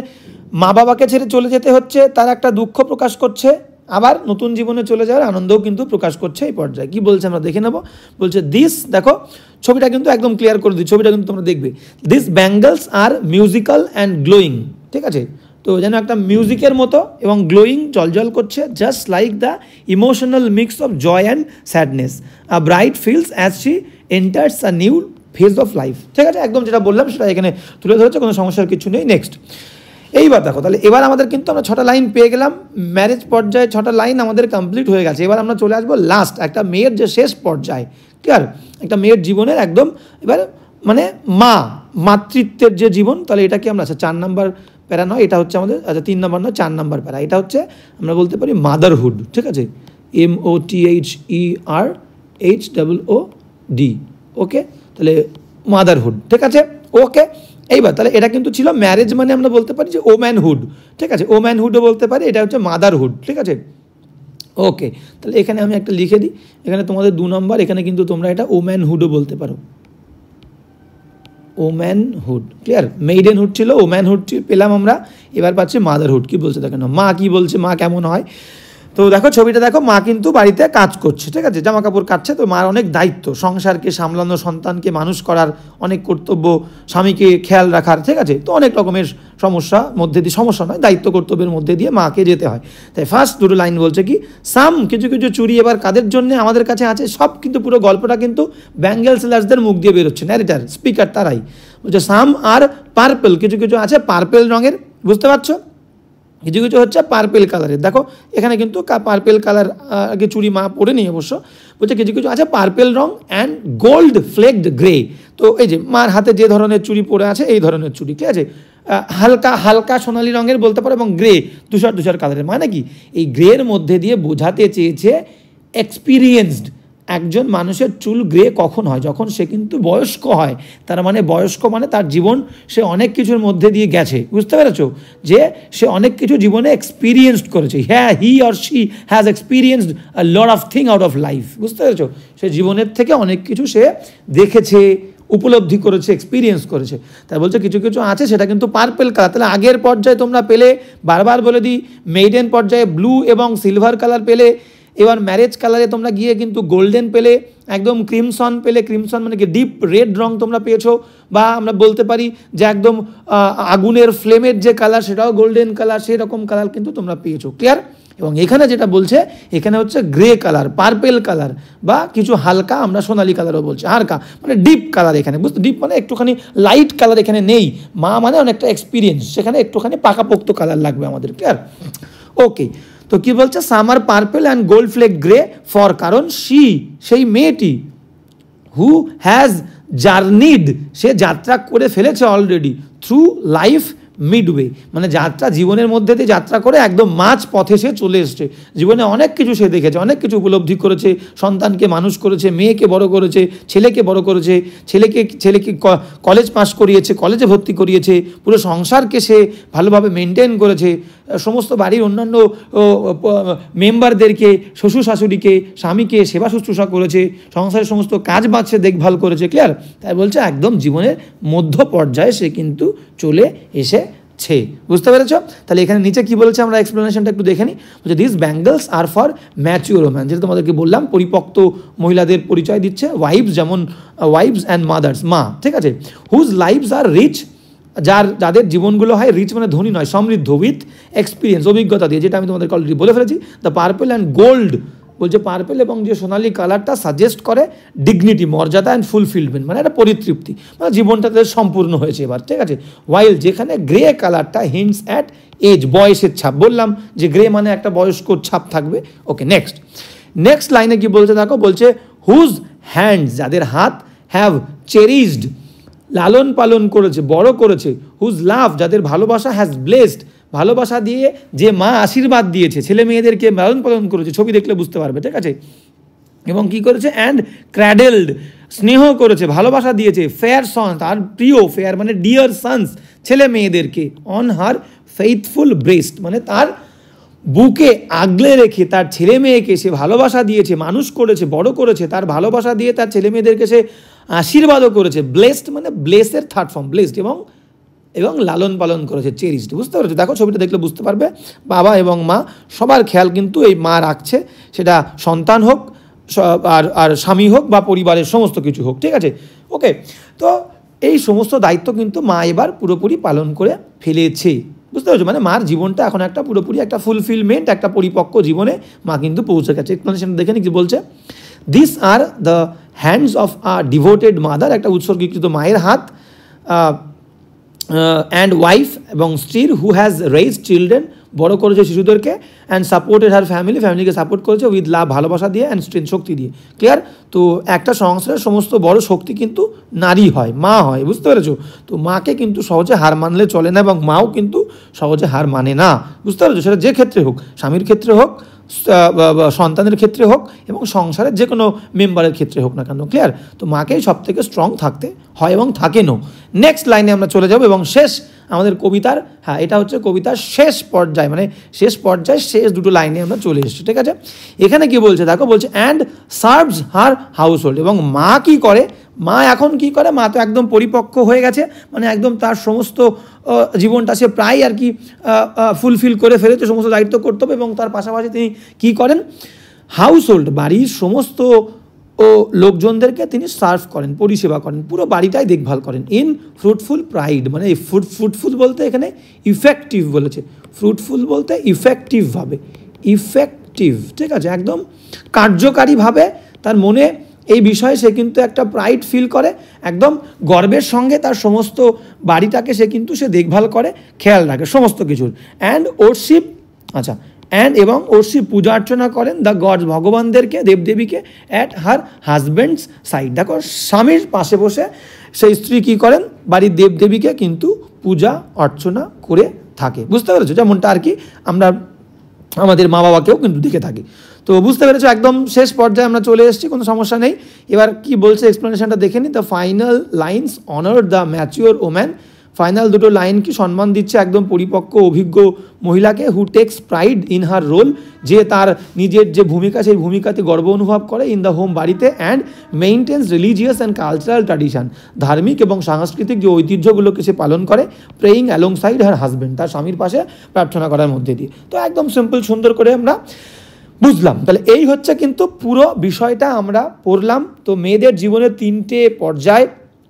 মা বাবাকে ছেড়ে চলে যেতে হচ্ছে, তার একটা দুঃখ প্রকাশ করছে, আবার নতুন জীবনে চলে যাওয়ার আনন্দও কিন্তু প্রকাশ করছে এই পর্যায়ে। কি বলছে আমরা দেখে নেব। বলছে দিস, দেখো ছবিটা কিন্তু একদম ক্লিয়ার করে দিই, ছবিটা কিন্তু তোমরা দেখবে। This bangles are musical and glowing, ঠিক আছে, তো যেন একটা মিউজিকের মতো এবং গ্লোয়িং, জলজল করছে, just like the emotional mix of joy and sadness a bride feels as she enters a new phase of life. ঠিক আছে, একদম যেটা বললাম সেটা এখানে তুলে ধরেছে, কোনো সমস্যার কিছু নেই। নেক্সট এইবার দেখো, তাহলে এবার আমাদের কিন্তু আমরা 6টা লাইন পেয়ে গেলাম, ম্যারেজ পর্যায়ে 6টা লাইন আমাদের কমপ্লিট হয়ে গেছে। এবার আমরা চলে আসবো লাস্ট, একটা মেয়ের যে শেষ পর্যায়, ক্লিয়ার, একটা মেয়ের জীবনের একদম এবার মানে মাতৃত্বের যে জীবন। তাহলে এটা কি আমরা, আচ্ছা 4 নম্বর প্যারা নয়, এটা হচ্ছে আমাদের, আচ্ছা 3 নম্বর নয়, 4 নম্বর প্যারা, এটা হচ্ছে আমরা বলতে পারি মাদারহুড। ঠিক আছে, MOTHERHOOD, ওকে, তাহলে মাদারহুড, ঠিক আছে, ওকে। এইবার তাহলে এটা কিন্তু ছিল ম্যারেজ, মানে আমরা বলতে পারি যে ওম্যানহুড, ঠিক আছে, ওম্যানহুডও বলতে পারি, এটা হচ্ছে মাদারহুড, ঠিক আছে, ওকে। তাহলে এখানে আমি একটা লিখে দিই, এখানে তোমাদের 2 নম্বর, এখানে কিন্তু তোমরা এটা ওম্যানহুডও বলতে পারো। ওম্যানহুড, ক্লিয়ার? মেইডেনহুড ছিল, ওম্যানহুড পেলাম আমরা, এবার পাচ্ছি মাদারহুড। কি বলছে দেখেন, মা কি বলছে, মা কেমন হয়। তো দেখো ছবিটা দেখো, মা কিন্তু বাড়িতে কাজ করছে, ঠিক আছে, জামা কাপড় কাটছে। তো মার অনেক দায়িত্ব, সংসারকে সামলানো, সন্তানকে মানুষ করার অনেক কর্তব্য, স্বামীকে খেয়াল রাখার, ঠিক আছে। তো অনেক রকমের সমস্যা মধ্যে দিয়ে, সমস্যা নয়, দায়িত্ব কর্তব্যের মধ্যে দিয়ে মাকে যেতে হয়। তাই ফার্স্ট দুটো লাইন বলছে কি, সাম কিছু কিছু চুড়ি এবার কাদের জন্য আমাদের কাছে আছে, সব কিন্তু পুরো গল্পটা কিন্তু ব্যাঙ্গেল সেলার্সদের মুখ দিয়ে বেরোচ্ছে, ন্যারেটার স্পিকার তারাই বলছে। সাম আর পার্পল, কিছু কিছু আছে পার্পেল রঙের, বুঝতে পারছো, কিছু কিছু হচ্ছে পার্পেল কালারের। দেখো এখানে কিন্তু পার্পেল কালার আগে চুড়ি মা পরে নেই অবশ্য, বলছে কিছু কিছু আছে পার্পেল রং অ্যান্ড গোল্ড ফ্লেকড গ্রে। তো এই যে মার হাতে যে ধরনের চুড়ি পরে আছে এই ধরনের চুড়ি, ঠিক আছে, হালকা হালকা সোনালি রঙের বলতে পারো, এবং গ্রে তুষার তুষার কালারের। মানে কি, এই গ্রের মধ্যে দিয়ে বোঝাতে চেয়েছে এক্সপিরিয়েন্সড একজন মানুষের চুল গ্রে কখন হয়, যখন সে কিন্তু বয়স্ক হয়। তার মানে বয়স্ক মানে তার জীবন সে অনেক কিছুর মধ্যে দিয়ে গেছে, বুঝতে পেরেছো, যে সে অনেক কিছু জীবনে এক্সপিরিয়েন্সড করেছে। হ্যাঁ, he or she has experienced a lot of thing out of life, বুঝতে পেরেছো, সে জীবনের থেকে অনেক কিছু সে দেখেছে, উপলব্ধি করেছে, এক্সপিরিয়েন্স করেছে। তাই বলছে কিছু কিছু আছে সেটা কিন্তু পার্পেল কালার। তাহলে আগের পর্যায়ে তোমরা পেলে, বারবার বলে দিই, মেইডেন পর্যায়ে ব্লু এবং সিলভার কালার পেলে, এবার ম্যারেজ কালারে তোমরা গিয়ে কিন্তু গোল্ডেন পেলে, একদম ক্রিমসন পেলে, ক্রিমসন মানে কি ডিপ রেড রং তোমরা পেয়েছো, বা আমরা বলতে পারি যে একদম আগুনের ফ্লেমের যে কালার সেটাও গোল্ডেন কালার, সেরকম কালার কিন্তু তোমরা পেয়েছো, ক্লিয়ার? এবং এখানে যেটা বলছে, এখানে হচ্ছে গ্রে কালার, পার্পেল কালার, বা কিছু হালকা আমরা সোনালি কালারও বলছি, হালকা মানে ডিপ কালার। এখানে বুঝতে, ডিপ মানে একটুখানি লাইট কালার এখানে নেই, মা মানে অনেকটা এক্সপিরিয়েন্স, সেখানে একটুখানি পাকাপোক্ত কালার লাগবে আমাদের, ক্লিয়ার? ওকে, তো কি বলছে, some are purple and gold fleck grey for, কারণ সেই মেয়েটি, হু হ্যাজ জার্নিড, সে যাত্রা করে ফেলেছে অলরেডি, থ্রু লাইফ মিডওয়ে, মানে যাত্রা জীবনের মধ্যে দিয়ে যাত্রা করে একদম মাঝ পথে সে চলে এসছে। জীবনে অনেক কিছু সে দেখেছে, অনেক কিছু উপলব্ধি করেছে, সন্তানকে মানুষ করেছে, মেয়েকে বড় করেছে, ছেলেকে বড় করেছে, ছেলেকে কলেজ পাস করিয়েছে, কলেজে ভর্তি করিয়েছে, পুরো সংসারকে সে ভালোভাবে মেনটেন করেছে, সমস্ত বাড়ির অন্যান্য মেম্বারদেরকে, শ্বশুর শাশুড়িকে, স্বামীকে সেবা শুশ্রূষা করেছে, সংসারের সমস্ত কাজ বাজ সে দেখভাল করেছে, ক্লিয়ার? তাই বলছে একদম জীবনের মধ্য পর্যায়ে সে কিন্তু চলে এসেছে, বুঝতে পেরেছ? তাহলে এখানে নিচে কি বলেছে আমরা এক্সপ্লেনেশনটা একটু দেখে নিই। বলছে this bangles are for mature woman, যেটা তোমাদেরকে বললাম পরিপক্ত মহিলাদের পরিচয় দিচ্ছে, ওয়াইফস, যেমন ওয়াইফস অ্যান্ড মাদার্স, মা, ঠিক আছে, হুজ লাইফস আর রিচ, যাদের জীবনগুলো হয় রিচ মানে ধনী নয়, সমৃদ্ধ, উইথ এক্সপিরিয়েন্স, অভিজ্ঞতা দিয়ে, যেটা আমি তোমাদেরকে অলরেডি বলে ফেলেছি। দ্য পার্পেল অ্যান্ড গোল্ড, বলছে পার্পেল এবং যে সোনালি কালারটা সাজেস্ট করে ডিগনিটি, মর্যাদা অ্যান্ড ফুলফিলমেন্ট, মানে একটা পরিতৃপ্তি, মানে জীবনটা তাদের সম্পূর্ণ হয়েছে এবার, ঠিক আছে। ওয়াইল, যেখানে গ্রে কালারটা হিন্টস অ্যাট এজ, বয়সের ছাপ, বললাম যে গ্রে মানে একটা বয়স্কর ছাপ থাকবে। ওকে, নেক্সট লাইনে কি বলছে দেখো, বলছে হুজ হ্যান্ডস, যাদের হাত, হ্যাভ চেরিশড, লালন পালন করেছে, বড় করেছে, হুজ লাভ, যাদের ভালোবাসা, হ্যাজ ব্লেসড, ভালোবাসা দিয়ে যে মা আশীর্বাদ দিয়েছে, ছেলে মেয়েদেরকে লালন পালন করেছে, ছবি দেখলে বুঝতে পারবে, ঠিক আছে। এবং কি করেছে, অ্যান্ড ক্র্যাডেলড, স্নেহ করেছে, ভালোবাসা দিয়েছে, ফেয়ার সন্স, তার প্রিয়, ফেয়ার মানে ডিয়ার সন্স, ছেলে মেয়েদেরকে, অন হার ফেইথফুল ব্রেস্ট, মানে তার বুকে আগলে রেখে তার ছেলে মেয়েকে সে ভালোবাসা দিয়েছে, মানুষ করেছে, বড় করেছে, তার ভালোবাসা দিয়ে তার ছেলে মেয়েদেরকে সে আশীর্বাদও করেছে, ব্লেসড মানে ব্লেসের থার্ড ফর্ম, ব্লেসড, এবং লালন পালন করেছে, চেরিশড, বুঝতে পারছো? দেখো ছবিটা দেখলে বুঝতে পারবে, বাবা এবং মা সবার খেয়াল কিন্তু এই মা রাখছে, সেটা সন্তান হোক আর স্বামী হোক বা পরিবারের সমস্ত কিছু হোক, ঠিক আছে। ওকে, তো এই সমস্ত দায়িত্ব কিন্তু মা এবার পুরোপুরি পালন করে ফেলেছে, বুঝতে পারছো? মানে মার জীবনটা এখন একটা পুরোপুরি একটা ফুলফিলমেন্ট, একটা পরিপক্ক জীবনে মা কিন্তু পৌঁছে গেছে। এক্সপ্লেনেশন দেখে নি কি বলছে, this are the hands of a devoted mother, একটা উৎসর্গীকৃত মায়ের হাত, অ্যান্ড ওয়াইফ এবং স্ত্রীর, হু হ্যাজ রেইজ চিলড্রেন, বড় করেছে শিশুদেরকে, অ্যান্ড সাপোর্টেড হার ফ্যামিলিকে সাপোর্ট করেছে উইথ লাভ, ভালোবাসা দিয়ে, অ্যান্ড স্ট্রেংথ, শক্তি দিয়ে, ক্লিয়ার? তো একটা সংসারের সমস্ত বড় শক্তি কিন্তু নারী হয়, মা হয়, বুঝতে পেরেছো? তো মাকে কিন্তু সহজে হার মানলে চলে না, এবং মাও কিন্তু সহজে হার মানে না, বুঝতে পেরেছো? সেটা যে ক্ষেত্রে হোক, স্বামীর ক্ষেত্রে হোক, সন্তানের ক্ষেত্রে হোক, এবং সংসারের যে কোনো মেম্বারের ক্ষেত্রে হোক না কেন, ক্লিয়ার? তো মাকেই সব থেকে স্ট্রং থাকতে হয় এবং থাকেনও। নেক্সট লাইনে আমরা চলে যাব, এবং শেষ আমাদের কবিতার, হ্যাঁ এটা হচ্ছে কবিতার শেষ পর্যায়ে, মানে শেষ পর্যায়ে শেষ দুটো লাইনে আমরা চলে এসেছি, ঠিক আছে। এখানে কি বলছে দেখো, বলছে and serves her house hold, এবং মা কি করে, মা এখন কি করে, মা তো একদম পরিপক্ক হয়ে গেছে, মানে একদম তার সমস্ত জীবনটা সে প্রায় আর কি ফুলফিল করে ফেলেছে, সমস্ত দায়িত্ব কর্তব্য, এবং তার পাশাপাশি তিনি কি করেন, হাউস হোল্ড বাড়ির সমস্ত লোকজনদেরকে তিনি সার্ভ করেন, পরিষেবা করেন, পুরো বাড়িটাই দেখভাল করেন। ইন ফ্রুটফুল প্রাইড, মানে এই ফ্রুটফুল বলতে এখানে ইফেক্টিভ বলেছে, ফ্রুটফুল বলতে ইফেক্টিভভাবে, ইফেক্টিভ, ঠিক আছে, একদম কার্যকারীভাবে তার মনে এই বিষয়ে সে কিন্তু একটা প্রাইড ফিল করে, একদম গর্বের সঙ্গে তার সমস্ত বাড়িটাকে সে কিন্তু সে দেখভাল করে, খেয়াল রাখে সমস্ত কিছুর। অ্যান্ড ওরশিপ, আচ্ছা, এবং ওরশিপ পূজা অর্চনা করেন দ্য গডস, ভগবানদেরকে, দেবদেবীকে, অ্যাট হার হাজব্যান্ডস সাইড। দেখো স্বামীর পাশে বসে সেই স্ত্রী কী করেন, বাড়ির দেবদেবীকে কিন্তু পূজা অর্চনা করে থাকে। বুঝতে পেরেছো? যেমনটা আর কি আমরা আমাদের মা বাবাকেও কিন্তু দেখে থাকি। তো বুঝতে পেরেছো, একদম শেষ পর্যায়ে আমরা চলে এসেছি, কোনো সমস্যা নেই। এবার কি বলছে এক্সপ্লেনেশনটা দেখে নিই। The final lines honour the mature woman, final দুটো লাইন কি সম্মান দিচ্ছে একদম পরিপক্ক অভিজ্ঞ মহিলাকে, who takes pride in her role, যে তার নিজের যে ভূমিকা সেই ভূমিকাতে গর্ব অনুভব করে, ইন দ্য হোম বাড়িতে, and maintenance religious and cultural tradition, ধার্মিক এবং সাংস্কৃতিক যে ঐতিহ্যগুলোকে সে পালন করে, প্রেয়িং অ্যালংসাইড হার হাজব্যান্ড, তার স্বামীর পাশে প্রার্থনা করার মধ্যে দিয়ে। তো একদম সিম্পল সুন্দর করে আমরা বুঝলাম। তাহলে এই হচ্ছে কিন্তু পুরো বিষয়টা আমরা পড়লাম। তো মেয়েদের জীবনের 3টে পর্যায়,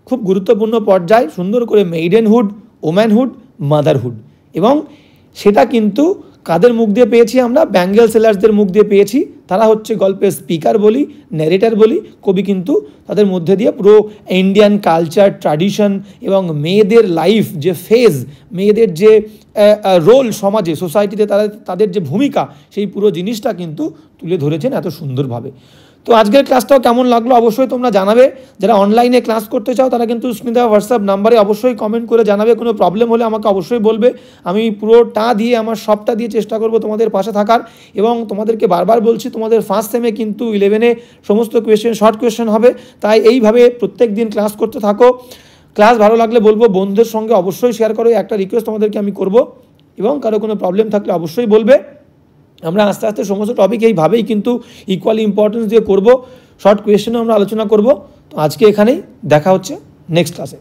খুব গুরুত্বপূর্ণ পর্যায়, সুন্দর করে মেইডেনহুড, ওম্যানহুড, মাদারহুড, এবং সেটা কিন্তু কাদের মুখ দিয়ে পেয়েছি আমরা, ব্যাঙ্গেল সেলার্সদের মুখ দিয়ে পেয়েছি। তারা হচ্ছে গল্পের স্পিকার বলি, ন্যারেটার বলি, কবি কিন্তু তাদের মধ্যে দিয়ে পুরো ইন্ডিয়ান কালচার, ট্র্যাডিশন এবং মেয়েদের লাইফ যে ফেজ, মেয়েদের যে রোল সমাজে, সোসাইটিতে তাদের যে ভূমিকা, সেই পুরো জিনিসটা কিন্তু তুলে ধরেছেন এত সুন্দরভাবে। তো আজকের ক্লাসটাও কেমন লাগলো অবশ্যই তোমরা জানাবে। যারা অনলাইনে ক্লাস করতে চাও তারা কিন্তু স্ক্রিনে দেওয়া হোয়াটসঅ্যাপ নাম্বারে অবশ্যই কমেন্ট করে জানাবে। কোনো প্রবলেম হলে আমাকে অবশ্যই বলবে, আমি পুরোটা দিয়ে, আমার সবটা দিয়ে চেষ্টা করব তোমাদের পাশে থাকার। এবং তোমাদেরকে বারবার বলছি, তোমাদের ফার্স্ট সেমে কিন্তু 11-এ সমস্ত কোয়েশ্চেন শর্ট কোয়েশ্চেন হবে, তাই এইভাবে প্রত্যেক দিন ক্লাস করতে থাকো। ক্লাস ভালো লাগলে বলবো বন্ধুদের সঙ্গে অবশ্যই শেয়ার করো, একটা রিকোয়েস্ট তোমাদেরকে আমি করব, এবং কারো কোনো প্রবলেম থাকলে অবশ্যই বলবে। আমরা আস্তে আস্তে সমস্ত টপিক এইভাবেই কিন্তু ইকুয়ালি ইম্পর্টেন্স দিয়ে করব, শর্ট কোয়েশ্চেনও আমরা আলোচনা করব। তো আজকে এখানেই, দেখা হচ্ছে নেক্সট ক্লাসে।